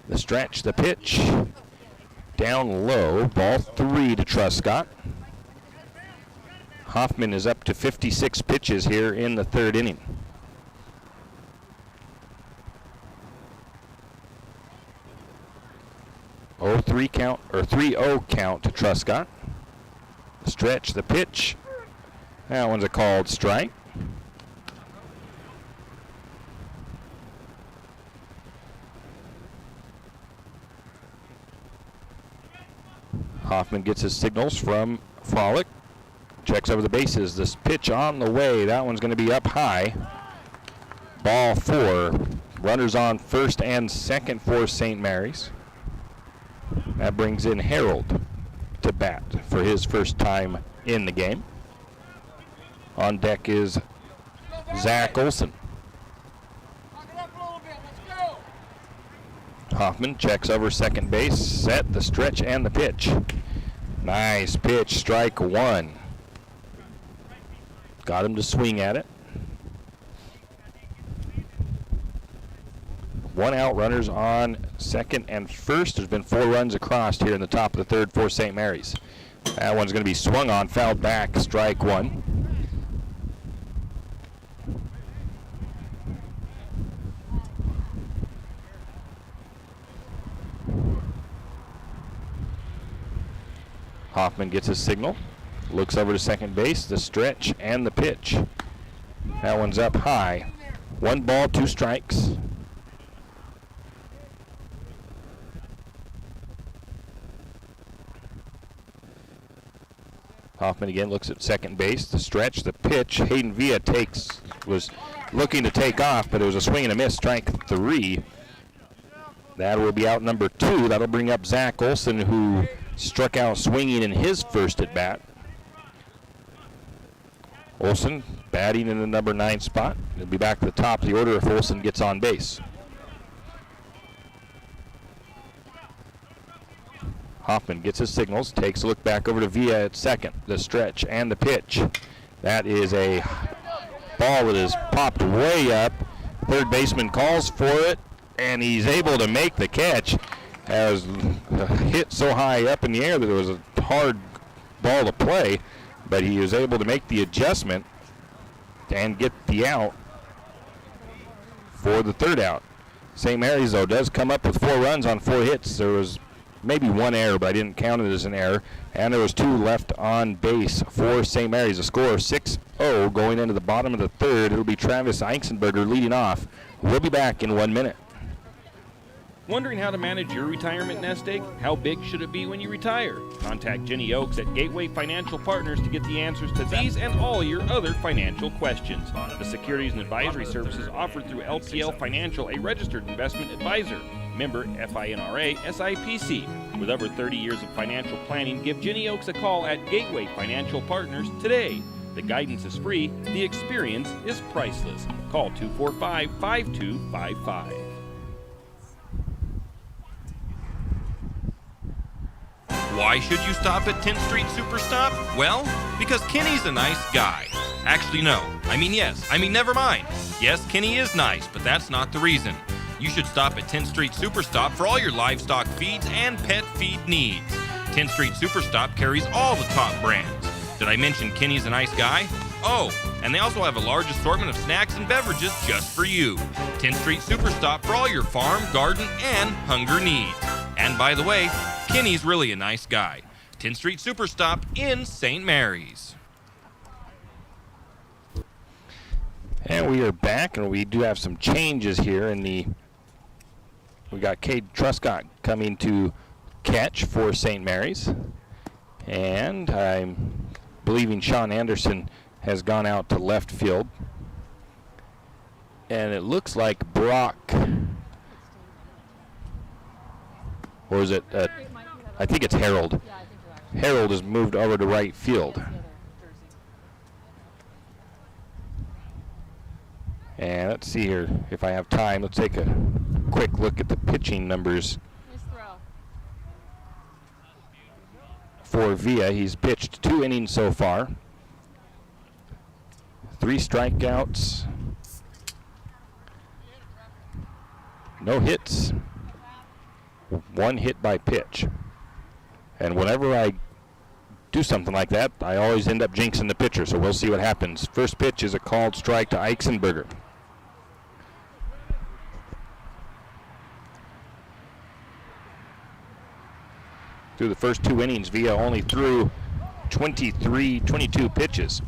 The stretch, the pitch, down low, ball three to Truscott. Hoffman is up to 56 pitches here in the third inning. Oh, 3-0 count to Truscott. The stretch, the pitch. That one's a called strike. Hoffman gets his signals from Frolic. Checks over the bases. This pitch on the way. That one's going to be up high. Ball four. Runners on first and second for St. Mary's. That brings in Harold to bat for his first time in the game. On deck is Zach Olson. Hoffman checks over second base, set the stretch and the pitch. Nice pitch, strike one. Got him to swing at it. One out, runners on second and first. There's been 4 runs across here in the top of the third for St. Mary's. That one's going to be swung on, fouled back, strike one. Hoffman gets his signal, looks over to second base, the stretch and the pitch. That one's up high. 1 ball, 2 strikes. Hoffman again looks at second base, the stretch, the pitch. Hayden Villa was looking to take off, but it was a swing and a miss, strike 3. That will be out number 2. That'll bring up Zach Olson, who struck out swinging in his first at bat. Olson batting in the number 9 spot. He'll be back to the top of the order if Olson gets on base. Hoffman gets his signals, takes a look back over to Villa at second. The stretch and the pitch. That is a ball that is popped way up. Third baseman calls for it, and he's able to make the catch. As hit so high up in the air that it was a hard ball to play, but he was able to make the adjustment and get the out for the third out. St. Mary's, though, does come up with 4 runs on 4 hits. There was maybe 1 error, but I didn't count it as an error, and there was 2 left on base for St. Mary's. A score of 6-0 going into the bottom of the third. It'll be Travis Einsenberger leading off. We'll be back in 1 minute. Wondering how to manage your retirement nest egg? How big should it be when you retire? Contact Jenny Oakes at Gateway Financial Partners to get the answers to these and all your other financial questions. The securities and advisory services offered through LPL Financial, a registered investment advisor. Member FINRA SIPC. With over 30 years of financial planning, give Jenny Oakes a call at Gateway Financial Partners today. The guidance is free. The experience is priceless. Call 245-5255. Why should you stop at 10th Street Superstop? Well, because Kenny's a nice guy. Actually, no. Never mind. Yes, Kenny is nice, but that's not the reason. You should stop at 10th Street Superstop for all your livestock feeds and pet feed needs. 10th Street Superstop carries all the top brands. Did I mention Kenny's a nice guy? Oh, and they also have a large assortment of snacks and beverages just for you. 10th Street Superstop for all your farm, garden, and hunger needs. And by the way, Kenny's really a nice guy. 10th Street Superstop in St. Mary's. And we are back, and we do have some changes here in the... We got Cade Truscott coming to catch for St. Mary's. And I'm believing Sean Anderson has gone out to left field. And it looks like Brock... Or is it... I think it's Harold. Harold has moved over to right field. And let's see here if I have time. Let's take a quick look at the pitching numbers for Villa. He's pitched 2 innings so far. 3 strikeouts. No hits. 1 hit by pitch. And whenever I do something like that, I always end up jinxing the pitcher, so we'll see what happens. First pitch is a called strike to Eisenberger. Through the first 2 innings, Villa only threw 22 pitches.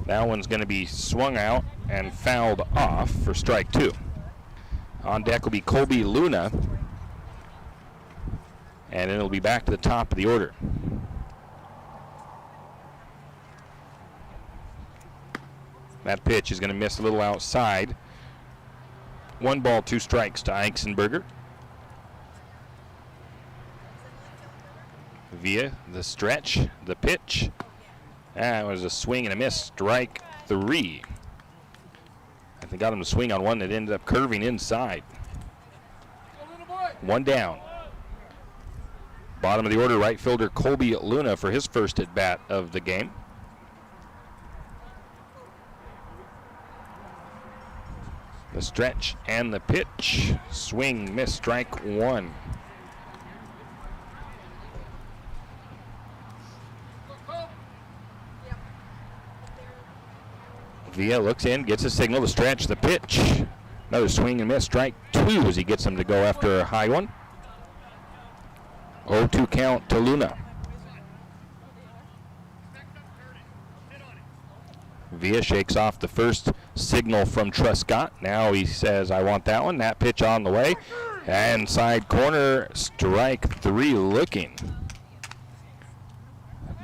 That one's going to be swung out and fouled off for strike 2. On deck will be Colby Luna, and it'll be back to the top of the order. That pitch is going to miss a little outside. 1 ball, 2 strikes to Eisenberger. Villa, the stretch, the pitch. That was a swing and a miss, strike 3. I think got him to swing on one that ended up curving inside. 1 down. Bottom of the order, right fielder Colby Luna for his first at bat of the game. The stretch and the pitch. Swing, miss, strike 1. Villa looks in, gets a signal, the stretch, the pitch. Another swing and miss, strike 2 as he gets him to go after a high one. 0-2 count to Luna. Villa shakes off the first signal from Truscott. Now he says, I want that one. That pitch on the way. Inside corner, strike 3 looking.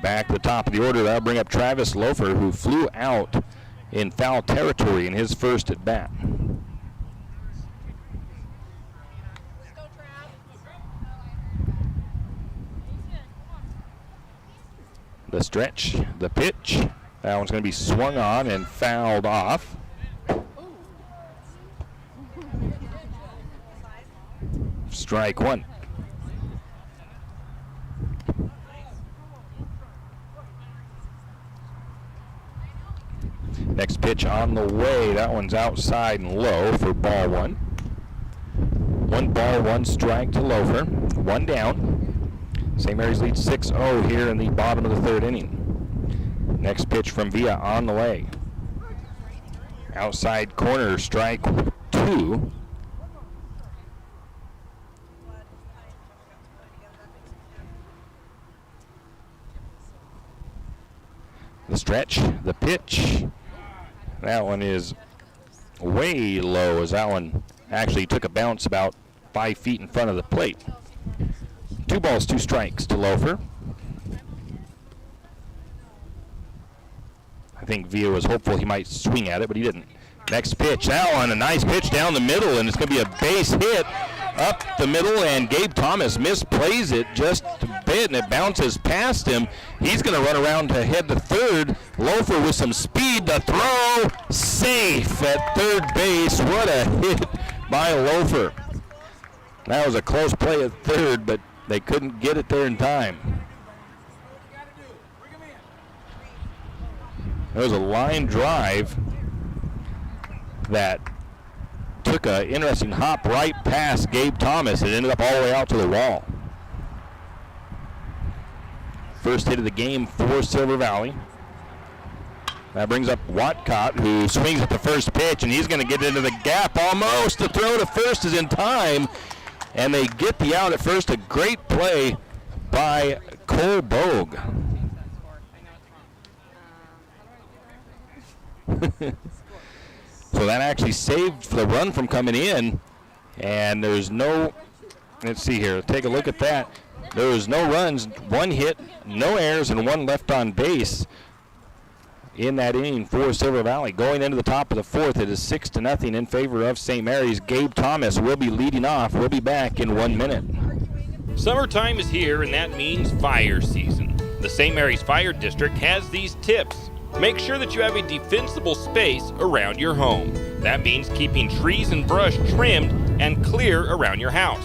Back to the top of the order. That'll bring up Travis Loafer, who flew out in foul territory in his first at bat. The stretch, the pitch. That one's going to be swung on and fouled off. Strike 1. Next pitch on the way. That one's outside and low for ball 1. 1 ball, 1 strike to Loafer. 1 down. St. Mary's leads 6-0 here in the bottom of the 3rd inning. Next pitch from Villa on the way. Outside corner, strike 2. The stretch, the pitch. That one is way low as that one actually took a bounce about 5 feet in front of the plate. 2 balls, 2 strikes to Loafer. I think Villa was hopeful he might swing at it, but he didn't. Next pitch, that one, a nice pitch down the middle, and it's going to be a base hit up the middle, and Gabe Thomas misplays it just a bit, and it bounces past him. He's going to run around to head to third. Loafer with some speed to throw, safe at third base. What a hit by Loafer. That was a close play at third, but they couldn't get it there in time. There was a line drive that took an interesting hop right past Gabe Thomas and ended up all the way out to the wall. first hit of the game for Silver Valley. That brings up Watcott, who swings at the first pitch, and he's going to get into the gap almost. The throw to first is in time, and they get the out at first. A great play by Cole Bogue. So that actually saved the run from coming in, and there's no, let's see here, take a look at that. There was no runs, one hit, no errors, and one left on base in that inning for Silver Valley. Going into the top of the fourth, it is 6-0 in favor of St. Mary's. Gabe Thomas will be leading off. We'll be back in 1 minute. Summertime is here, and that means fire season. The St. Mary's Fire District has these tips. Make sure that you have a defensible space around your home. That means keeping trees and brush trimmed and clear around your house.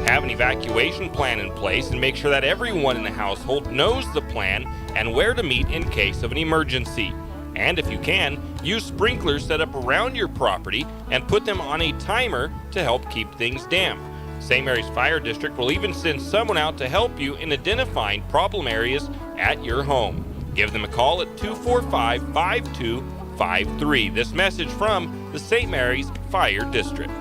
Have an evacuation plan in place and make sure that everyone in the household knows the plan and where to meet in case of an emergency. And if you can, use sprinklers set up around your property and put them on a timer to help keep things damp. St. Mary's Fire District will even send someone out to help you in identifying problem areas at your home. Give them a call at 245-5253. This message from the St. Mary's Fire District.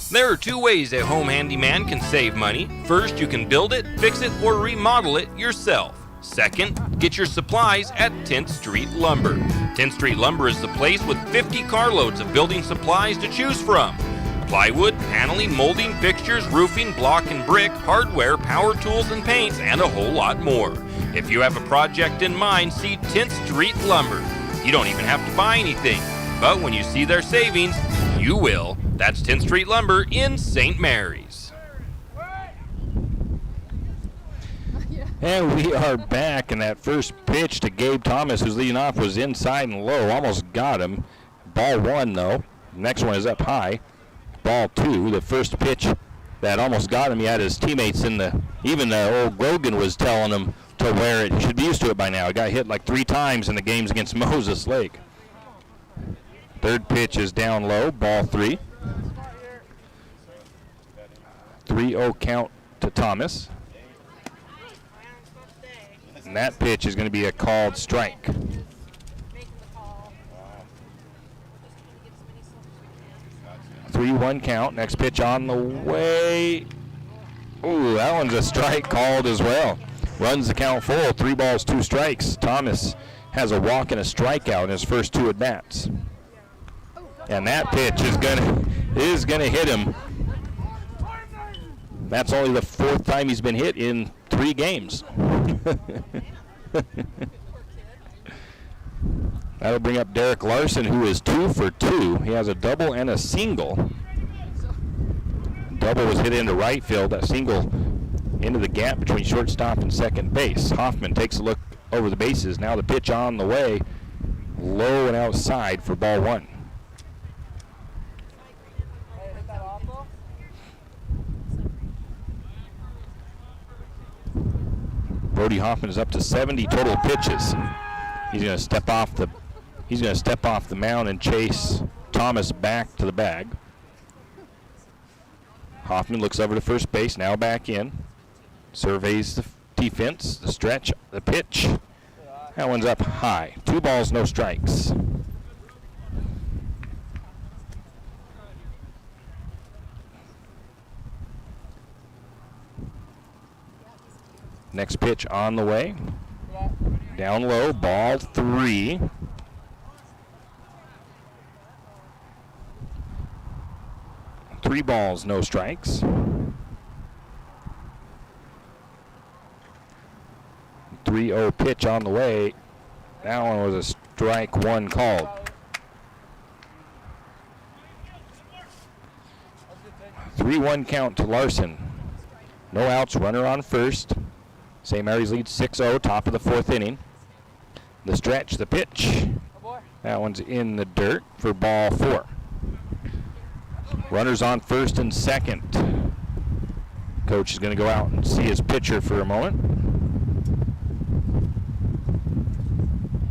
There are two ways a home handyman can save money. First, you can build it, fix it, or remodel it yourself. Second, get your supplies at 10th Street Lumber. 10th Street Lumber is the place with 50 carloads of building supplies to choose from. Plywood, paneling, molding, fixtures, roofing, block and brick, hardware, power tools and paints, and a whole lot more. If you have a project in mind, see 10th Street Lumber. You don't even have to buy anything, but when you see their savings, you will. That's 10th Street Lumber in St. Mary's. And we are back, and that first pitch to Gabe Thomas, who's leading off, was inside and low. Almost got him. Ball one, though. Next one is up high. Ball two. The first pitch that almost got him, he had his teammates in the, even old Grogan was telling him to wear it. He should be used to it by now. He got hit like 3 times in the games against Moses Lake. Third pitch is down low. Ball 3. 3-0 count to Thomas. And that pitch is going to be a called strike. 3-1 count. Next pitch on the way. Ooh, that one's a strike called as well. Runs the count full. 3 balls, 2 strikes. Thomas has a walk and a strikeout in his first 2 at-bats. And that pitch is gonna hit him. That's only the 4th time he's been hit in 3 games. That'll bring up Derek Larson, who is 2 for 2. He has a double and a single. Double was hit into right field. That single into the gap between shortstop and second base. Hoffman takes a look over the bases. Now the pitch on the way. Low and outside for ball 1. Brody Hoffman is up to 70 total pitches. He's going to step off the mound and chase Thomas back to the bag. Hoffman looks over to first base, now back in. Surveys the defense, the stretch, the pitch. That one's up high. 2 balls, no strikes. Next pitch on the way. Down low, ball 3. Three balls, no strikes. 3-0 pitch on the way. That one was a strike 1 called. A 3-1 count to Larson. No outs, runner on first. St. Mary's leads 6-0, top of the 4th inning. The stretch, the pitch. That one's in the dirt for ball 4. Runners on first and second. Coach is going to go out and see his pitcher for a moment.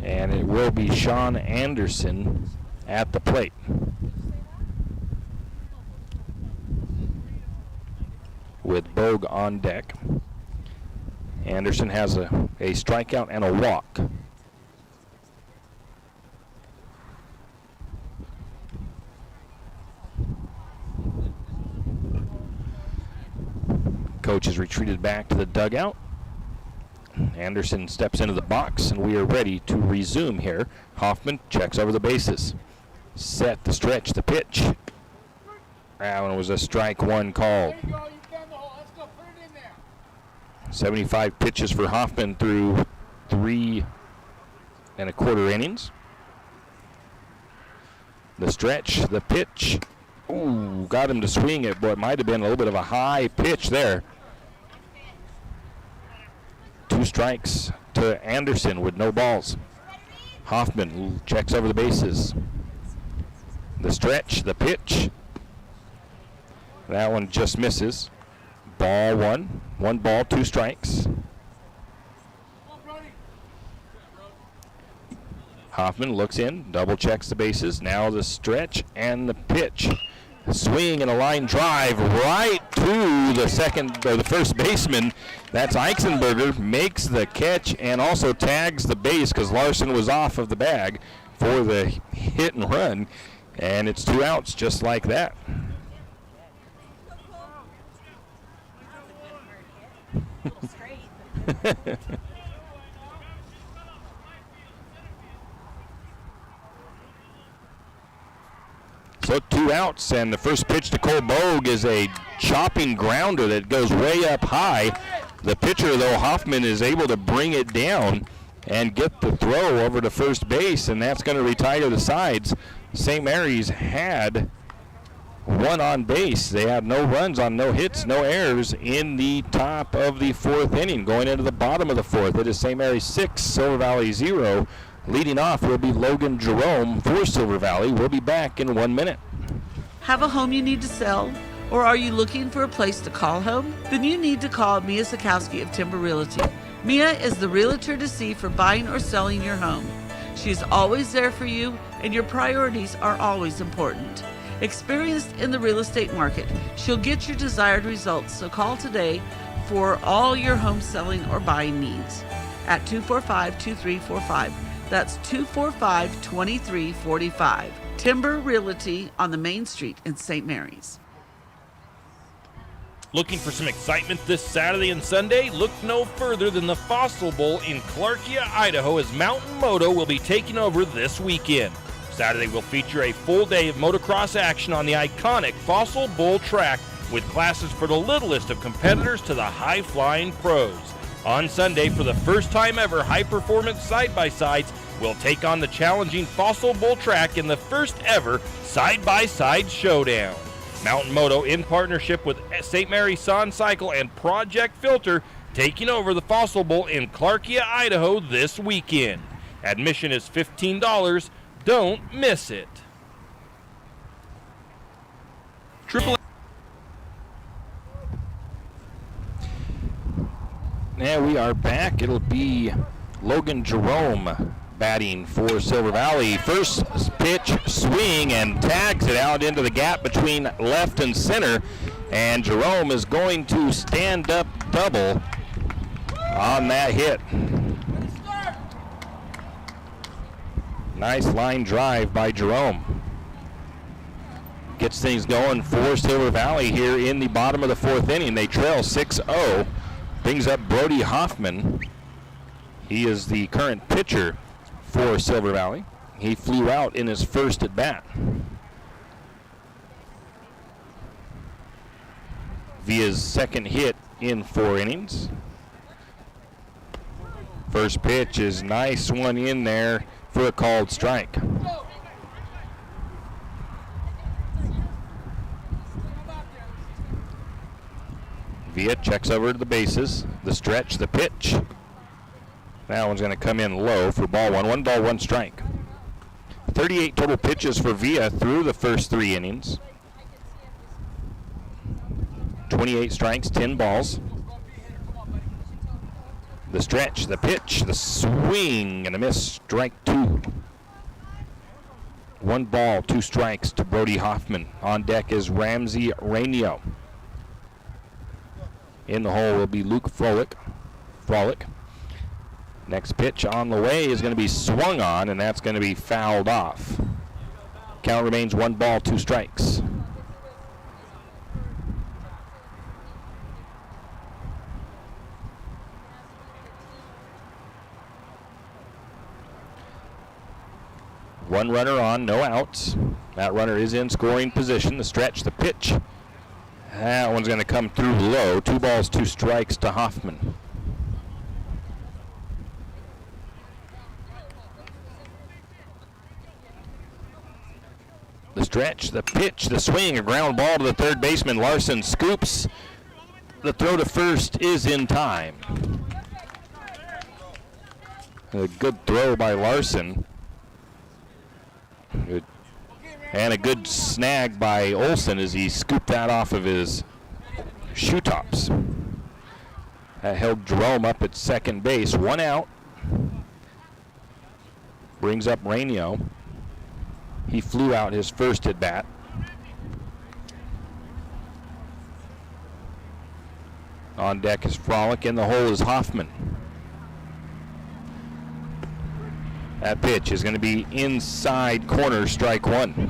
And it will be Sean Anderson at the plate. with Bogue on deck. Anderson has a strikeout and a walk. Coach has retreated back to the dugout. Anderson steps into the box, and we are ready to resume here. Hoffman checks over the bases. Set, the stretch, the pitch. That one was a strike one called. 75 pitches for Hoffman through 3 1/4 innings. The stretch, the pitch. Ooh, got him to swing it, but it might have been a little bit of a high pitch there. 2 strikes to Anderson with no balls. Hoffman checks over the bases. The stretch, the pitch. That one just misses. Ball 1. 1 ball, 2 strikes. Hoffman looks in, double checks the bases. Now the stretch and the pitch. Swing and a line drive right to the first baseman. That's Eichsenberger, makes the catch and also tags the base because Larson was off of the bag for the hit and run. And it's 2 outs just like that. So 2 outs, and the first pitch to Cole Bogue is a chopping grounder that goes way up high. The pitcher, though, Hoffman, is able to bring it down and get the throw over to first base, and that's going to retire the sides. St. Mary's had 1 on base. They had no runs on no hits, no errors in the top of the 4th inning. Going into the bottom of the 4th, it is St. Mary's 6, Silver Valley 0. Leading off will be Logan Jerome for Silver Valley. We'll be back in 1 minute. Have a home you need to sell? Or are you looking for a place to call home? Then you need to call Mia Sikowski of Timber Realty. Mia is the realtor to see for buying or selling your home. She is always there for you, and your priorities are always important. Experienced in the real estate market, she'll get your desired results, so call today for all your home selling or buying needs at 245-2345. That's 245-2345. Timber Realty on the Main Street in St. Mary's. Looking for some excitement this Saturday and Sunday? Look no further than the Fossil Bowl in Clarkia, Idaho, as Mountain Moto will be taking over this weekend. Saturday will feature a full day of motocross action on the iconic Fossil Bowl track with classes for the littlest of competitors to the high-flying pros. On Sunday, for the first time ever, high-performance side-by-sides will take on the challenging Fossil Bowl track in the first ever side-by-side showdown. Mountain Moto, in partnership with St. Mary's Son Cycle and Project Filter, taking over the Fossil Bowl in Clarkia, Idaho this weekend. Admission is $15. Don't miss it. Now we are back. It'll be Logan Jerome batting for Silver Valley. First pitch, swing, and tags it out into the gap between left and center. And Jerome is going to stand up double on that hit. Nice line drive by Jerome. Gets things going for Silver Valley here in the bottom of the 4th inning. They trail 6-0. Brings up Brody Hoffman. He is the current pitcher for Silver Valley. He flew out in his first at bat. Via's second hit in 4 innings. First pitch is nice one in there for a called strike. Via checks over to the bases. The stretch, the pitch. That one's going to come in low for ball 1. 1 ball, 1 strike. 38 total pitches for Via through the first 3 innings. 28 strikes, 10 balls. The stretch, the pitch, the swing, and a miss, strike 2. 1 ball, 2 strikes to Brody Hoffman. On deck is Ramsey Rainio. In the hole will be Luke Frolick. Next pitch on the way is going to be swung on, and that's going to be fouled off. Count remains 1 ball, 2 strikes. One runner on, no outs. That runner is in scoring position. The stretch, the pitch. That one's going to come through low. 2 balls, 2 strikes to Hoffman. The stretch, the pitch, the swing, a ground ball to the third baseman. Larson scoops. The throw to first is in time. A good throw by Larson. Good. And a good snag by Olson as he scooped that off of his shoe tops. That held Jerome up at second base. 1 out. Brings up Rainio. He flew out his first at bat. On deck is Frolick. In the hole is Hoffman. That pitch is going to be inside corner, strike 1.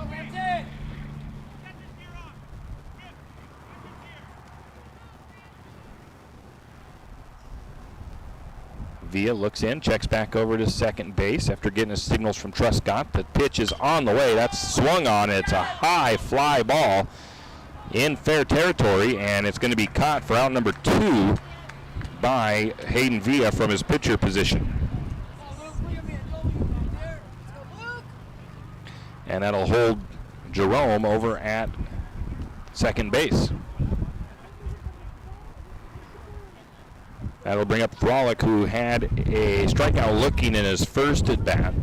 Villa looks in, checks back over to second base after getting his signals from Truscott. The pitch is on the way. That's swung on. It's a high fly ball in fair territory, and it's going to be caught for out number 2 by Hayden Villa from his pitcher position. And that'll hold Jerome over at second base. That'll bring up Frolick, who had a strikeout looking in his first at bat.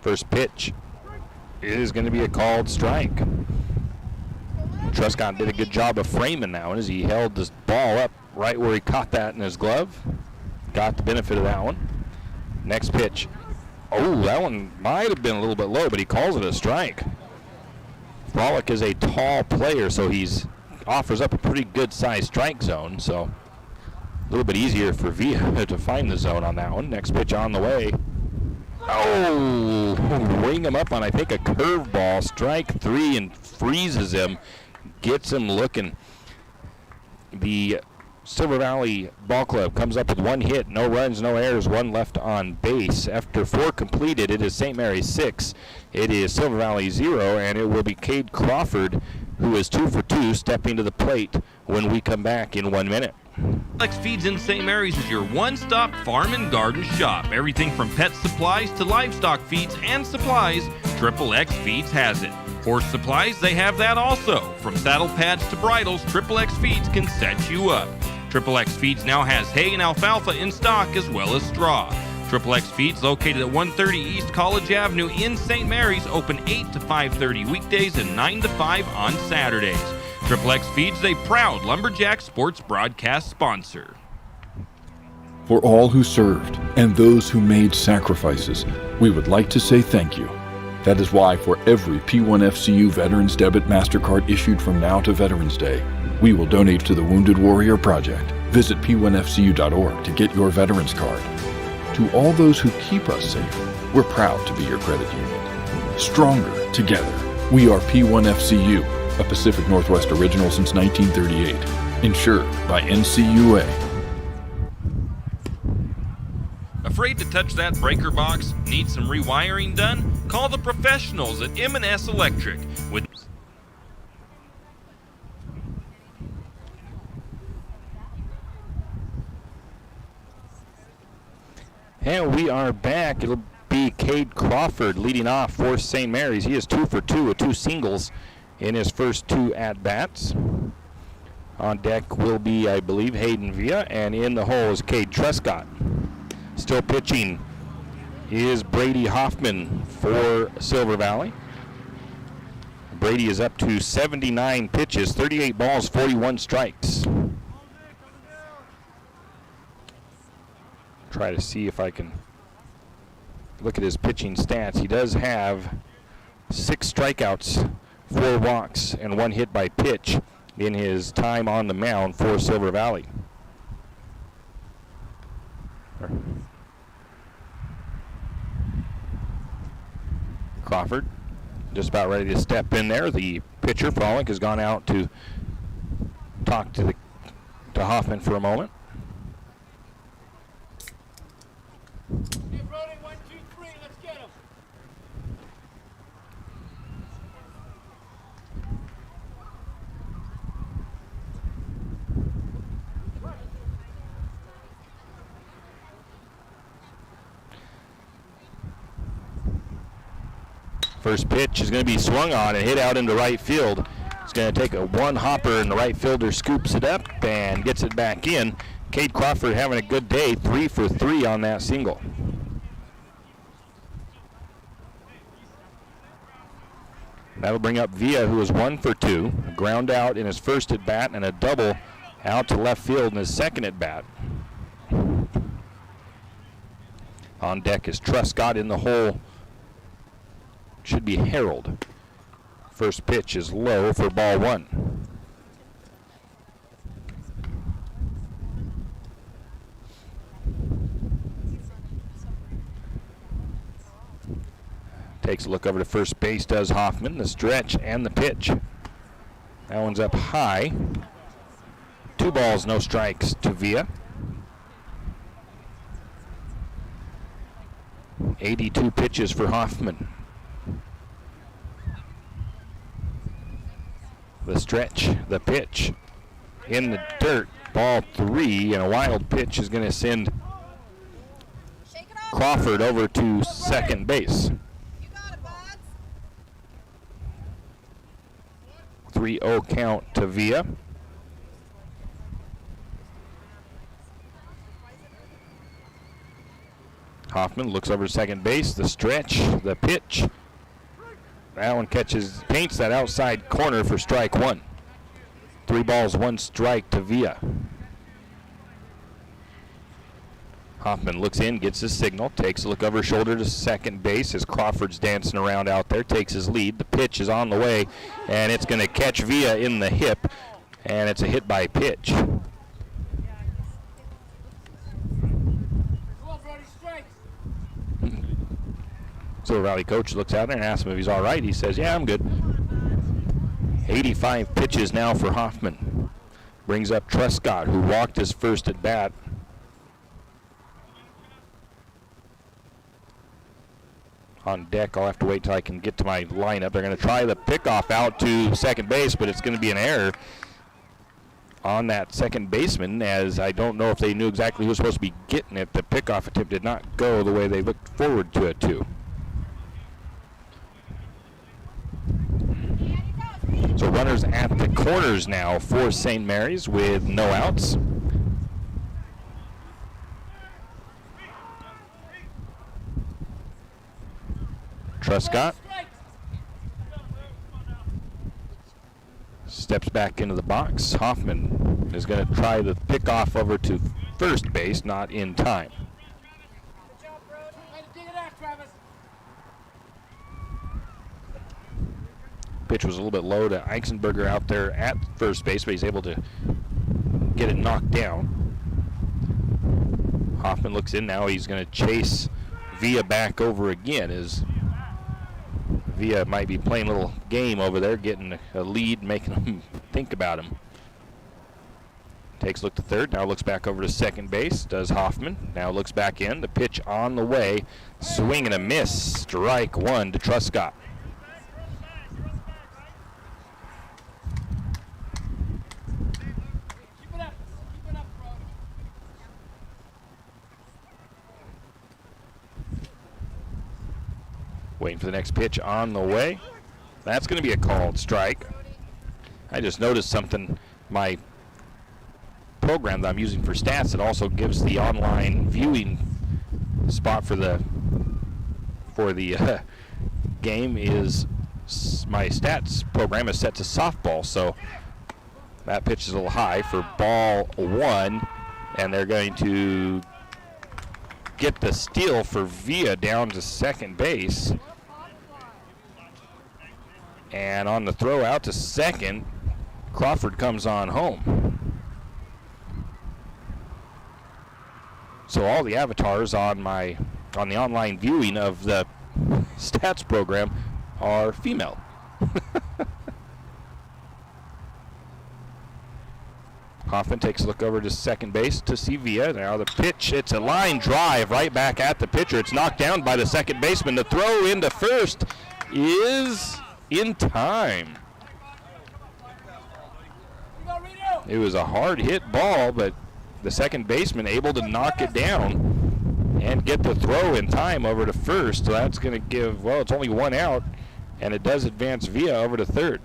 First pitch is going to be a called strike. Truscott did a good job of framing that one as he held this ball up right where he caught that in his glove. Got the benefit of that one. Next pitch. Oh, that one might have been a little bit low, but he calls it a strike. Frolick is a tall player, so he's offers up a pretty good sized strike zone, so a little bit easier for Villa to find the zone on that one. Next pitch on the way. Oh, ring him up on, I think, a curveball. Strike 3 and freezes him, gets him looking. The Silver Valley Ball Club comes up with 1 hit, no runs, no errors, 1 left on base. After 4 completed, it is St. Mary's 6. It is Silver Valley 0, and it will be Cade Crawford, who is 2 for 2, stepping to the plate when we come back in 1 minute. Flex Feeds in St. Mary's is your one-stop farm and garden shop. Everything from pet supplies to livestock feeds and supplies, Triple X Feeds has it. Horse supplies, they have that also. From saddle pads to bridles, Triple X Feeds can set you up. Triple X Feeds now has hay and alfalfa in stock as well as straw. Triple X Feeds, located at 130 East College Avenue in St. Mary's, open 8 to 5:30 weekdays and 9 to 5 on Saturdays. Triple X Feeds, a proud Lumberjack sports broadcast sponsor. For all who served and those who made sacrifices, we would like to say thank you. That is why for every P1FCU Veterans Debit MasterCard issued from now to Veterans Day, we will donate to the Wounded Warrior Project. Visit P1FCU.org to get your Veterans Card. To all those who keep us safe, we're proud to be your credit union. Stronger together. We are P1FCU, a Pacific Northwest original since 1938. Insured by NCUA. Afraid to touch that breaker box? Need some rewiring done? Call the professionals at M&S Electric. With And we are back. It'll be Cade Crawford leading off for St. Mary's. He is 2 for 2 with 2 singles in his first 2 at-bats. On deck will be, I believe, Hayden Villa, and in the hole is Cade Truscott. Still pitching is Brady Hoffman for Silver Valley. Brady is up to 79 pitches, 38 balls, 41 strikes. Try to see if I can look at his pitching stats. He does have 6 strikeouts 4 walks and 1 hit by pitch in his time on the mound for Silver Valley. Crawford just about ready to step in there. The pitcher, Frolic, has gone out to talk to Hoffman for a moment. Hey, Brody, 1, 2, 3, let's get him. First pitch is going to be swung on and hit out into right field. It's going to take a one hopper, and the right fielder scoops it up and gets it back in. Cade Crawford having a good day, 3 for 3 on that single. That'll bring up Villa, who is 1 for 2. A ground out in his first at bat and a double out to left field in his second at bat. On deck is Truscott in the hole. Should be Harold. First pitch is low for ball 1. Takes a look over to first base, does Hoffman. The stretch and the pitch. That one's up high. 2 balls, no strikes to Villa. 82 pitches for Hoffman. The stretch, the pitch, in the dirt, ball 3, and a wild pitch is going to send Crawford over to second base. 3-0 count to Villa. Hoffman looks over to second base, the stretch, the pitch. That one paints that outside corner for strike 1. 3 balls, 1 strike to Villa. Hoffman looks in, gets his signal, takes a look over his shoulder to second base as Crawford's dancing around out there, takes his lead. The pitch is on the way, and it's going to catch Villa in the hip, and it's a hit by pitch. Silver Valley coach looks out there and asks him if he's all right. He says, yeah, I'm good. 85 pitches now for Hoffman. Brings up Truscott, who walked his first at bat. On deck, I'll have to wait till I can get to my lineup. They're going to try the pickoff out to second base, but it's going to be an error on that second baseman, as I don't know if they knew exactly who was supposed to be getting it. The pickoff attempt did not go the way they looked forward to it to. So runners at the corners now for St. Mary's with no outs. Truscott steps back into the box. Hoffman is going to try the pickoff over to first base, not in time. Pitch was a little bit low to Eisenberger out there at first base, but he's able to get it knocked down. Hoffman looks in now. He's going to chase Villa back over again, as Villa might be playing a little game over there, getting a lead, making them think about him. Takes a look to third, now looks back over to second base, does Hoffman. Now looks back in, the pitch on the way, swing and a miss, strike 1 to Truscott. Waiting for the next pitch on the way. That's going to be a called strike. I just noticed something. My program that I'm using for stats, it also gives the online viewing spot for the game is my stats program is set to softball. So that pitch is a little high for ball 1, and they're going to get the steal for Villa down to second base. And on the throw out to second, Crawford comes on home. So all the avatars on the online viewing of the stats program are female. Hoffman takes a look over to second base to Sevilla. Now the pitch, it's a line drive right back at the pitcher. It's knocked down by the second baseman. The throw into first is in time. It was a hard hit ball, but the second baseman able to knock it down and get the throw in time over to first. So that's going to give, well, it's only one out, and it does advance Villa over to third.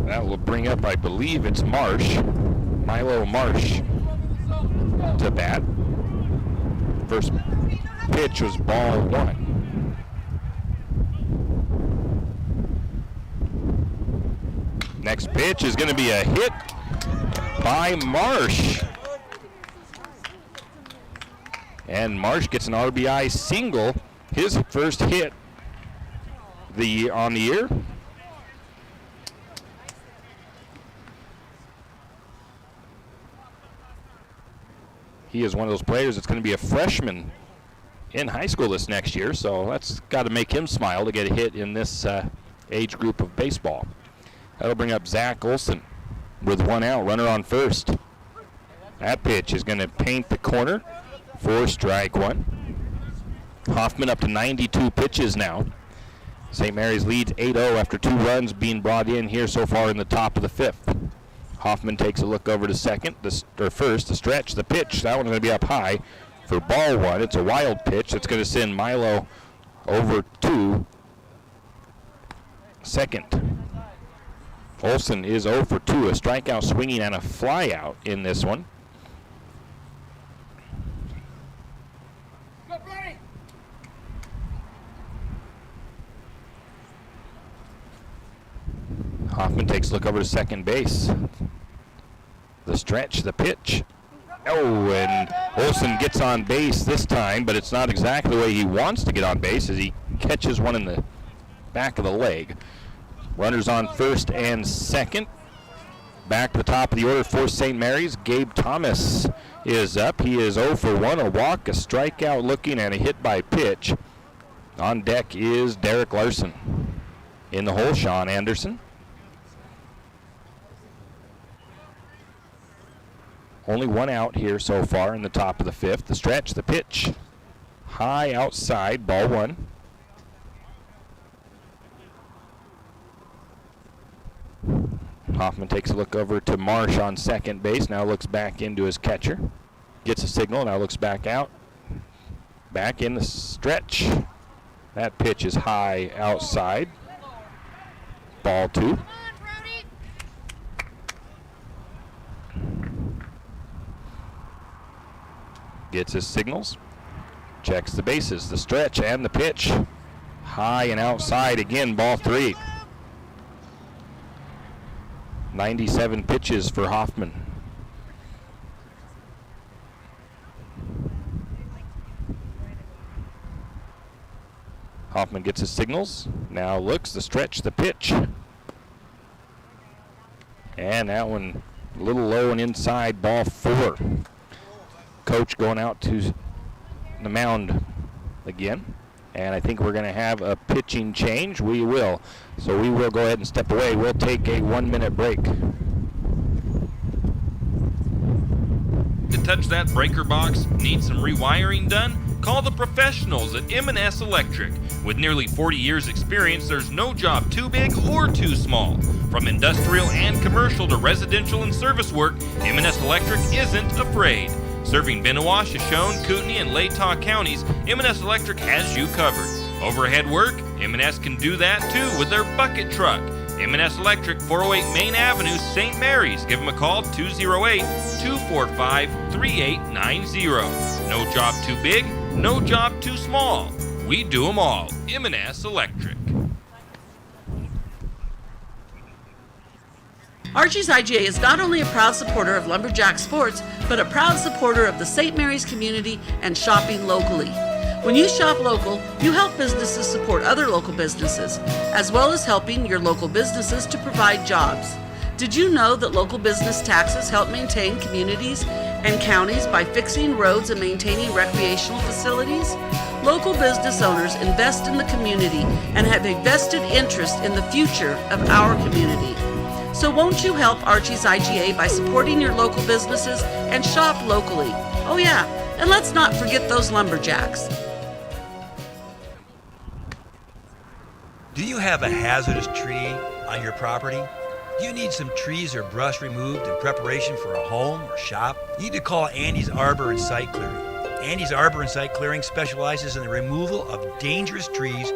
That will bring up, I believe it's Marsh, Milo Marsh to bat. First pitch was ball one. Next pitch is going to be a hit by Marsh. And Marsh gets an RBI single, his first hit on the year. He is one of those players that's going to be a freshman in high school this next year, so that's got to make him smile to get a hit in this age group of baseball. That'll bring up Zach Olson with one out, runner on first. That pitch is going to paint the corner for strike one. Hoffman up to 92 pitches now. St. Mary's leads 8-0 after 2 runs being brought in here so far in the top of the fifth. Hoffman takes a look over to first, to stretch the pitch. That one's going to be up high for ball one. It's a wild pitch that's going to send Milo over to second. Olson is 0 for 2, a strikeout swinging and a fly out in this one. Hoffman takes a look over to second base. The stretch, the pitch. Oh, and Olson gets on base this time, but it's not exactly the way he wants to get on base as he catches one in the back of the leg. Runners on first and second. Back to the top of the order for St. Mary's. Gabe Thomas is up. He is 0 for 1, a walk, a strikeout looking, and a hit by pitch. On deck is Derek Larson. In the hole, Sean Anderson. Only one out here so far in the top of the fifth. The stretch, the pitch. High outside, ball one. Hoffman takes a look over to Marsh on second base. Now looks back into his catcher. Gets a signal, now looks back out. Back in the stretch. That pitch is high outside. Ball two. Gets his signals, checks the bases, the stretch and the pitch. High and outside again, ball three. 97 pitches for Hoffman. Hoffman gets his signals, now looks, the stretch, the pitch. And that one a little low and inside, ball four. Coach going out to the mound again, and I think we're going to have a pitching change. We will. So we will go ahead and step away. We'll take a 1-minute break. To touch that breaker box? Need some rewiring done? Call the professionals at M&S Electric. With nearly 40 years experience, there's no job too big or too small. From industrial and commercial to residential and service work, M&S Electric isn't afraid. Serving Bennewash, Shoshone, Kootenai, and Latah counties, M&S Electric has you covered. Overhead work? M&S can do that too with their bucket truck. M&S Electric, 408 Main Avenue, St. Mary's. Give them a call, 208-245-3890. No job too big, no job too small. We do them all. M&S Electric. Archie's IGA is not only a proud supporter of lumberjack sports, but a proud supporter of the St. Mary's community and shopping locally. When you shop local, you help businesses support other local businesses, as well as helping your local businesses to provide jobs. Did you know that local business taxes help maintain communities and counties by fixing roads and maintaining recreational facilities? Local business owners invest in the community and have a vested interest in the future of our community. So won't you help Archie's IGA by supporting your local businesses and shop locally? Oh yeah, and let's not forget those lumberjacks. Do you have a hazardous tree on your property? Do you need some trees or brush removed in preparation for a home or shop? You need to call Andy's Arbor and Site Clearing. Andy's Arbor and Site Clearing specializes in the removal of dangerous trees,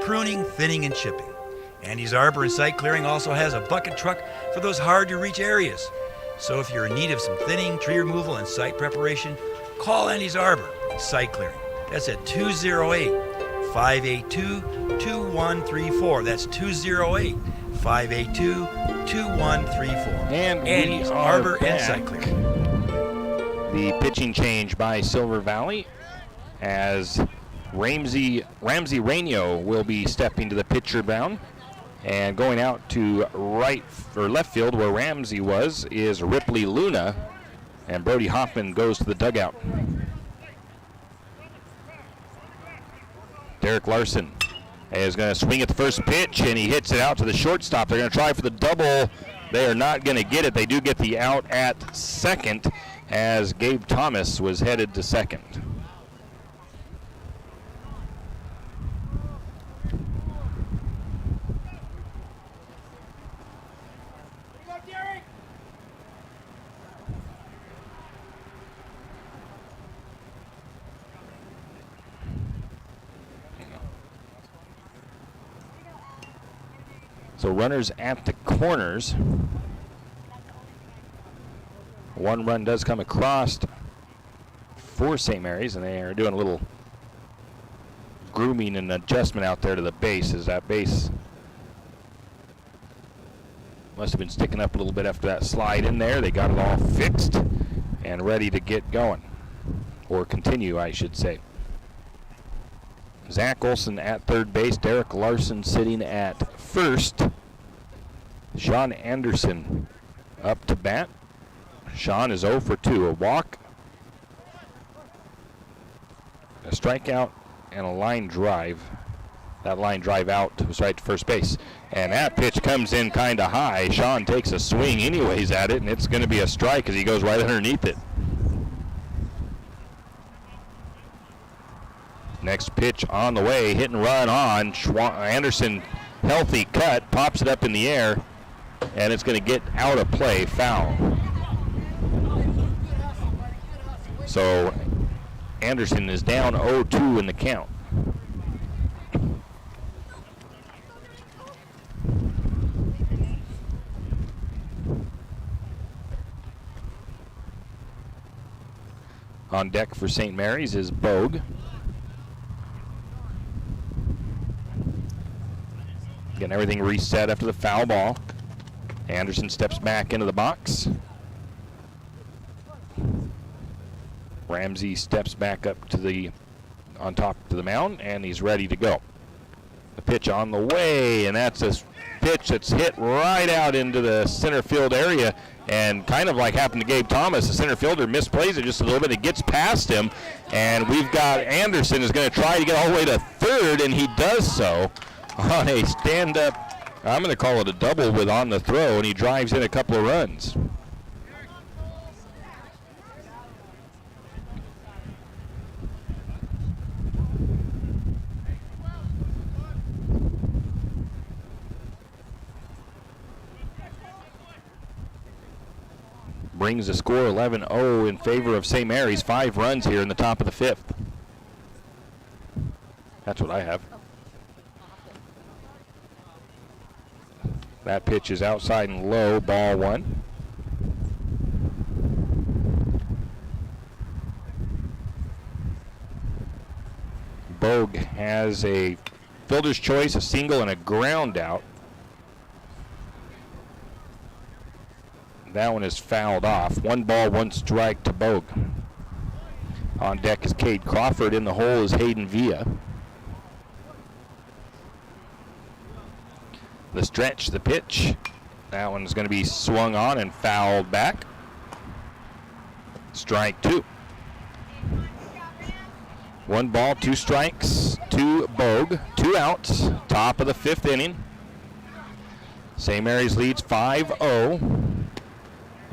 pruning, thinning, and chipping. Andy's Arbor and Site Clearing also has a bucket truck for those hard-to-reach areas. So if you're in need of some thinning, tree removal, and site preparation, call Andy's Arbor and Site Clearing. That's at 208-582-2134. That's 208-582-2134. And Andy's Arbor and Site Clearing. The pitching change by Silver Valley as Ramsey Rainio will be stepping to the pitcher mound. And going out to right or left field where Ramsey was is Ripley Luna, and Brody Hoffman goes to the dugout. Derek Larson is going to swing at the first pitch, and he hits it out to the shortstop. They're going to try for the double. They are not going to get it. They do get the out at second as Gabe Thomas was headed to second. So runners at the corners. One run does come across for St. Mary's, and they are doing a little grooming and adjustment out there to the base, as that base must have been sticking up a little bit after that slide in there. They got it all fixed and ready to get going, or continue, I should say. Zach Olson at third base, Derek Larson sitting at first. Sean Anderson up to bat. Sean is 0 for 2, a walk, a strikeout, and a line drive. That line drive out was right to first base. And that pitch comes in kind of high. Sean takes a swing anyways at it, and it's going to be a strike as he goes right underneath it. Next pitch on the way, hit and run on. Anderson, healthy cut, pops it up in the air, and it's going to get out of play, foul. So Anderson is down 0-2 in the count. On deck for St. Mary's is Bogue. Getting everything reset after the foul ball. Anderson steps back into the box. Ramsey steps back up to on top to the mound, and he's ready to go. The pitch on the way, and that's a pitch that's hit right out into the center field area, and kind of like happened to Gabe Thomas, the center fielder misplays it just a little bit. It gets past him, and we've got Anderson is going to try to get all the way to third, and he does so on a stand-up, I'm going to call it a double with on the throw, and he drives in a couple of runs. Brings the score 11-0 in favor of St. Mary's. 5 runs here in the top of the 5th. That's what I have. That pitch is outside and low, ball 1. Bogue has a fielder's choice, a single, and a ground out. That one is fouled off. 1 ball, 1 strike to Bogue. On deck is Cade Crawford. In the hole is Hayden Villa. The stretch, the pitch. That one's going to be swung on and fouled back. Strike 2. 1 ball, 2 strikes to Bogue. 2 outs. Top of the 5th inning. St. Mary's leads 5-0.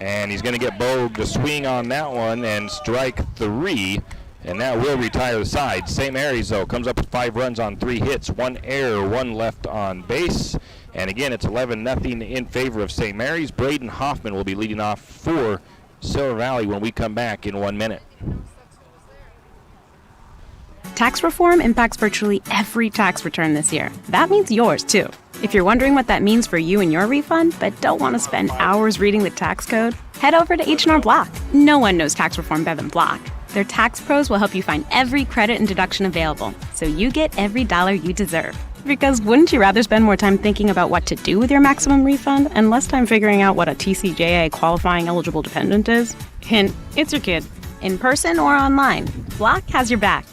And he's going to get Bogue to swing on that one and strike 3. And that will retire the side. St. Mary's, though, comes up with 5 runs on 3 hits. 1 error, 1 left on base. And again, it's 11-0 in favor of St. Mary's. Braden Hoffman will be leading off for Silver Valley when we come back in 1 minute. Tax reform impacts virtually every tax return this year. That means yours, too. If you're wondering what that means for you and your refund, but don't want to spend hours reading the tax code, head over to H&R Block. No one knows tax reform better than Block. Their tax pros will help you find every credit and deduction available, so you get every dollar you deserve. Because wouldn't you rather spend more time thinking about what to do with your maximum refund and less time figuring out what a TCJA qualifying eligible dependent is? Hint, it's your kid. In person or online, Block has your back.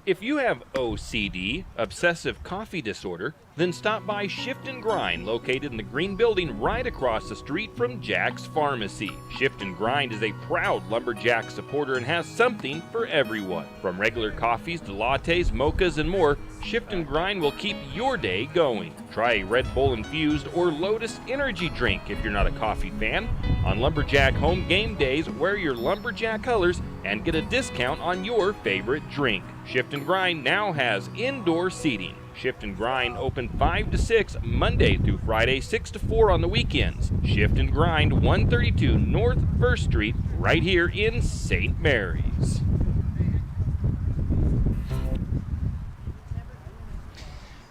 If you have OCD, obsessive coffee disorder, then stop by Shift and Grind, located in the green building right across the street from Jack's Pharmacy. Shift and Grind is a proud Lumberjack supporter and has something for everyone. From regular coffees to lattes, mochas, and more, Shift and Grind will keep your day going. Try a Red Bull infused or Lotus energy drink if you're not a coffee fan. On Lumberjack home game days, wear your Lumberjack colors and get a discount on your favorite drink. Shift and Grind now has indoor seating. Shift and Grind open 5 to 6 Monday through Friday, 6 to 4 on the weekends. Shift and Grind, 132 North 1st Street, right here in St. Mary's.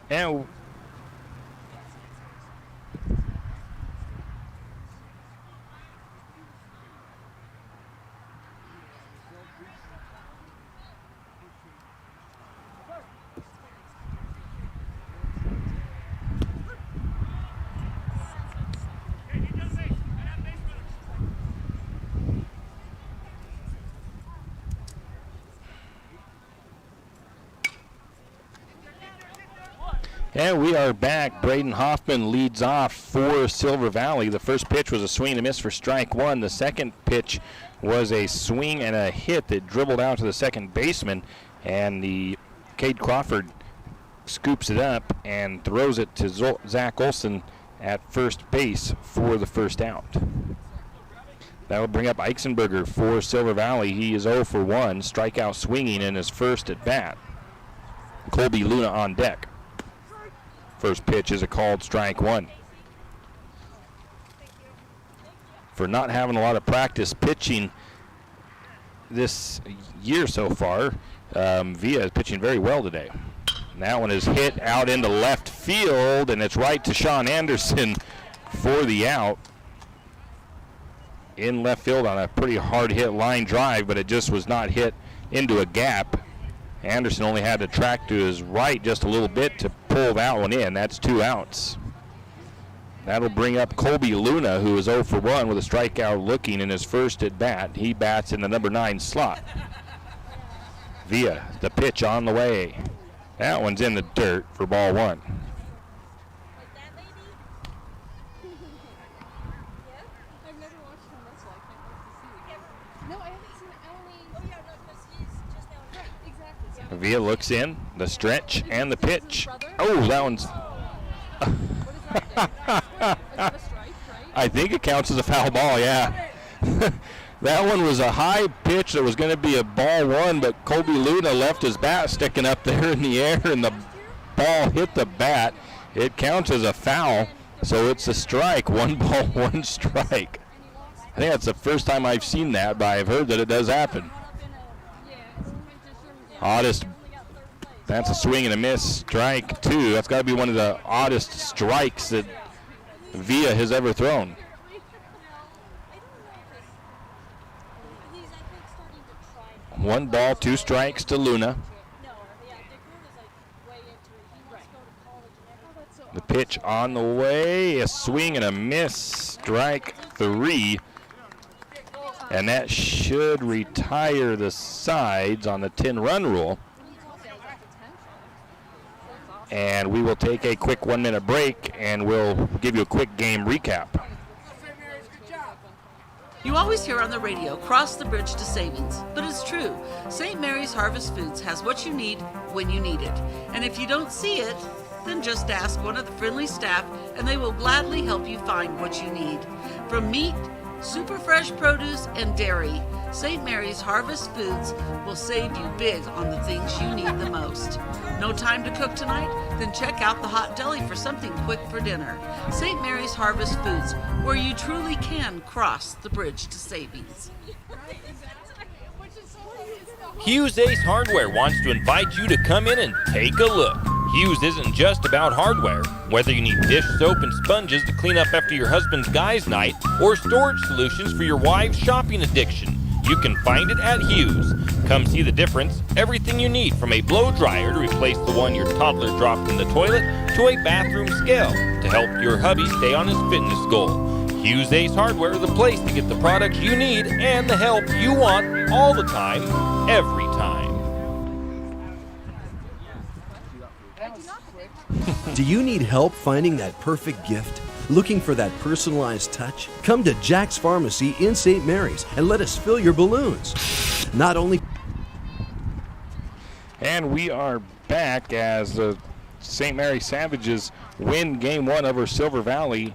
And And we are back. Braden Hoffman leads off for Silver Valley. The first pitch was a swing and a miss for strike 1. The second pitch was a swing and a hit that dribbled out to the second baseman. And the Cade Crawford scoops it up and throws it to Zach Olson at first base for the first out. That will bring up Eichsenberger for Silver Valley. He is 0 for 1, strikeout swinging in his first at bat. Colby Luna on deck. First pitch is a called strike 1. For not having a lot of practice pitching this year so far, Villa is pitching very well today. And that one is hit out into left field, and it's right to Sean Anderson for the out. In left field on a pretty hard hit line drive, but it just was not hit into a gap. Anderson only had to track to his right just a little bit to pull that one in. That's 2 outs. That'll bring up Colby Luna, who is 0 for 1 with a strikeout looking in his first at bat. He bats in the number 9 slot. Villa, the pitch on the way. That one's in the dirt for ball 1. Villa looks in, the stretch, and the pitch. Oh, that one's... I think it counts as a foul ball, yeah. That one was a high pitch that was going to be a ball 1, but Colby Luna left his bat sticking up there in the air, and the ball hit the bat. It counts as a foul, so it's a strike. 1 ball, 1 strike. I think that's the first time I've seen that, but I've heard that it does happen. Oddest, that's a swing and a miss, strike 2. That's got to be one of the oddest strikes that Villa has ever thrown. One ball, 2 strikes to Luna. The Pitch on the way, a swing and a miss, strike 3. And that should retire the sides on the 10-run rule. And we will take a quick 1-minute break, and we'll give you a quick game recap. You always hear on the radio, cross the bridge to savings. But it's true. St. Mary's Harvest Foods has what you need when you need it. And if you don't see it, then just ask one of the friendly staff and they will gladly help you find what you need. From meat, super fresh produce, and dairy, St. Mary's Harvest Foods will save you big on the things you need the most. No time to cook tonight? Then check out the Hot Deli for something quick for dinner. St. Mary's Harvest Foods, where you truly can cross the bridge to savings. Hughes Ace Hardware wants to invite you to come in and take a look. Hughes isn't just about hardware. Whether you need dish soap and sponges to clean up after your husband's guys' night or storage solutions for your wife's shopping addiction, you can find it at Hughes. Come see the difference. Everything you need, from a blow dryer to replace the one your toddler dropped in the toilet to a bathroom scale to help your hubby stay on his fitness goal. Hughes Ace Hardware is the place to get the products you need and the help you want all the time, every time. Do you need help finding that perfect gift? Looking for that personalized touch? Come to Jack's Pharmacy in St. Mary's and let us fill your balloons. Not only... And we are back as the St. Mary's Savages win Game 1 over Silver Valley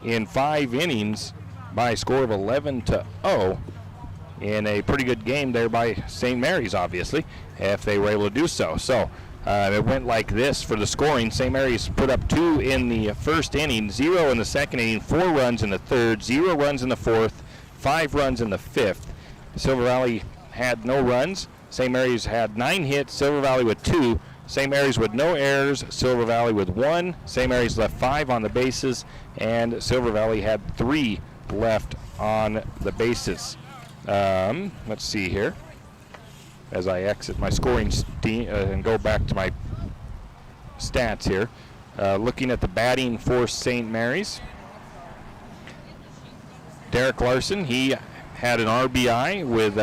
in 5 innings by a score of 11-0 in a pretty good game there by St. Mary's, obviously, if they were able to do so. So it went like this for the scoring. St. Mary's put up 2 in the first inning, 0 in the second inning, 4 runs in the third, 0 runs in the fourth, 5 runs in the fifth. Silver Valley had no runs. St. Mary's had 9 hits, Silver Valley with 2. St. Mary's with no errors, Silver Valley with 1. St. Mary's left 5 on the bases, and Silver Valley had 3 left on the bases. Let's see here as I exit my scoring and go back to my stats here. Looking at the batting for St. Mary's, Derek Larson, he had an RBI with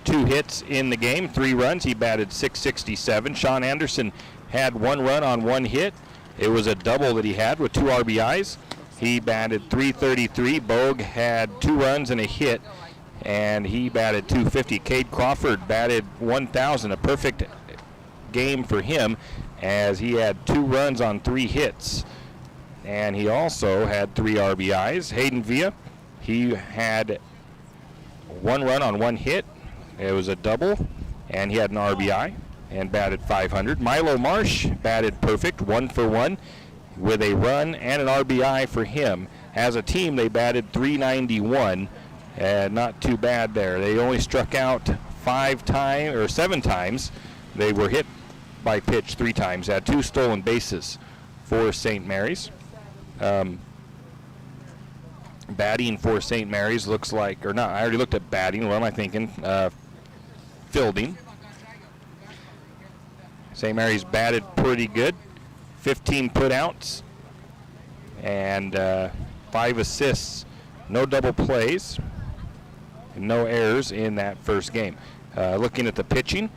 2 hits in the game, 3 runs. He batted .667. Sean Anderson had 1 run on 1 hit. It was a double that he had with 2 RBIs. He batted .333. Bogue had 2 runs and a hit, and he batted .250. Cade Crawford batted .1,000, a perfect game for him, as he had 2 runs on 3 hits. And he also had 3 RBIs. Hayden Villa, he had 1 run on 1 hit. It was a double, and he had an RBI and batted .500. Milo Marsh batted perfect, 1 for 1, with a run and an RBI for him. As a team, they batted .391, and not too bad there. They only struck out 7 times. They were hit by pitch 3 times. Had 2 stolen bases for St. Mary's. Batting for St. Mary's looks like, or not, I already looked at batting. What am I thinking? Fielding. St. Mary's batted pretty good. 15 putouts and 5 assists. No double plays. And no errors in that first game. Looking at the pitching,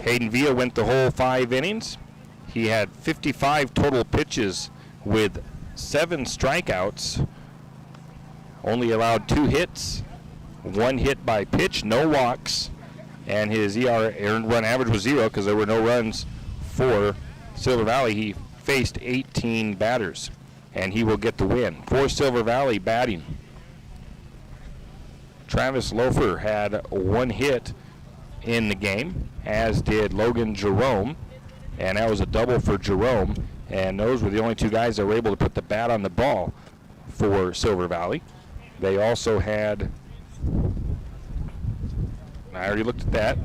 Hayden Villa went the whole 5 innings. He had 55 total pitches with 7 strikeouts. Only allowed 2 hits, 1 hit by pitch, no walks, and his earned run average was 0 because there were no runs for Silver Valley. He faced 18 batters, and he will get the win. For Silver Valley batting, Travis Loafer had 1 hit in the game, as did Logan Jerome, and that was a double for Jerome, and those were the only 2 guys that were able to put the bat on the ball for Silver Valley. They also had, I already looked at that,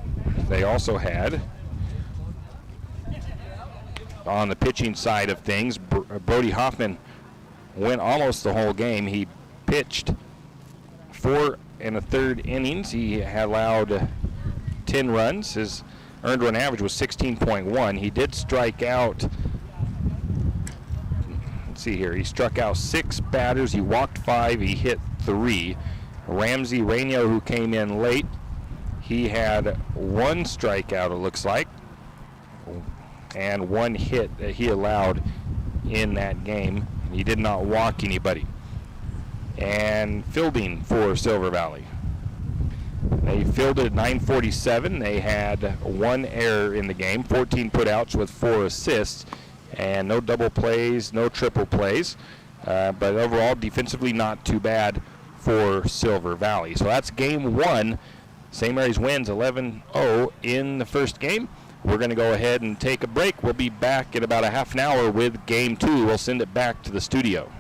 they also had, on the pitching side of things, Brody Hoffman went almost the whole game. He pitched 4 1/3 innings. He had allowed 10 runs. His earned run average was 16.1. He did strike out let's see here. He struck out 6 batters. He walked 5. He hit 3. Ramsey Rainio, who came in late, he had 1 strikeout, it looks like, and 1 hit that he allowed in that game. He did not walk anybody. And fielding for Silver Valley. They fielded at 947. They had 1 error in the game, 14 putouts with 4 assists, and no double plays, no triple plays. But overall, defensively, not too bad for Silver Valley. So that's game 1. St. Mary's wins 11-0 in the first game. We're going to go ahead and take a break. We'll be back in about a half an hour with game 2. We'll send it back to the studio.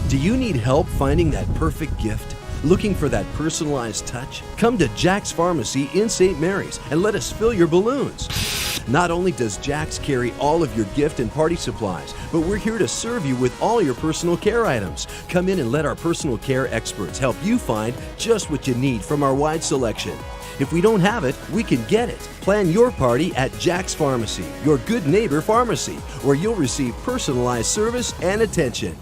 Do you need help finding that perfect gift? Looking for that personalized touch? Come to Jack's Pharmacy in St. Mary's and let us fill your balloons. Not only does Jack's carry all of your gift and party supplies, but we're here to serve you with all your personal care items. Come in and let our personal care experts help you find just what you need from our wide selection. If we don't have it, we can get it. Plan your party at Jack's Pharmacy, your good neighbor pharmacy, where you'll receive personalized service and attention.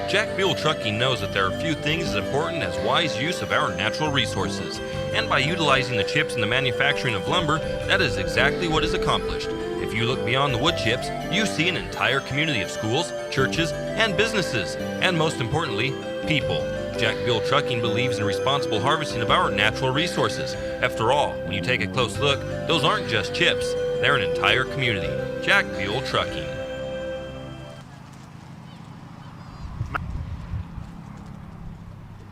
Jack Buell Trucking knows that there are few things as important as wise use of our natural resources. And by utilizing the chips in the manufacturing of lumber, that is exactly what is accomplished. If you look beyond the wood chips, you see an entire community of schools, churches, and businesses, and most importantly, people. Jack Buell Trucking believes in responsible harvesting of our natural resources. After all, when you take a close look, those aren't just chips, they're an entire community. Jack Buell Trucking.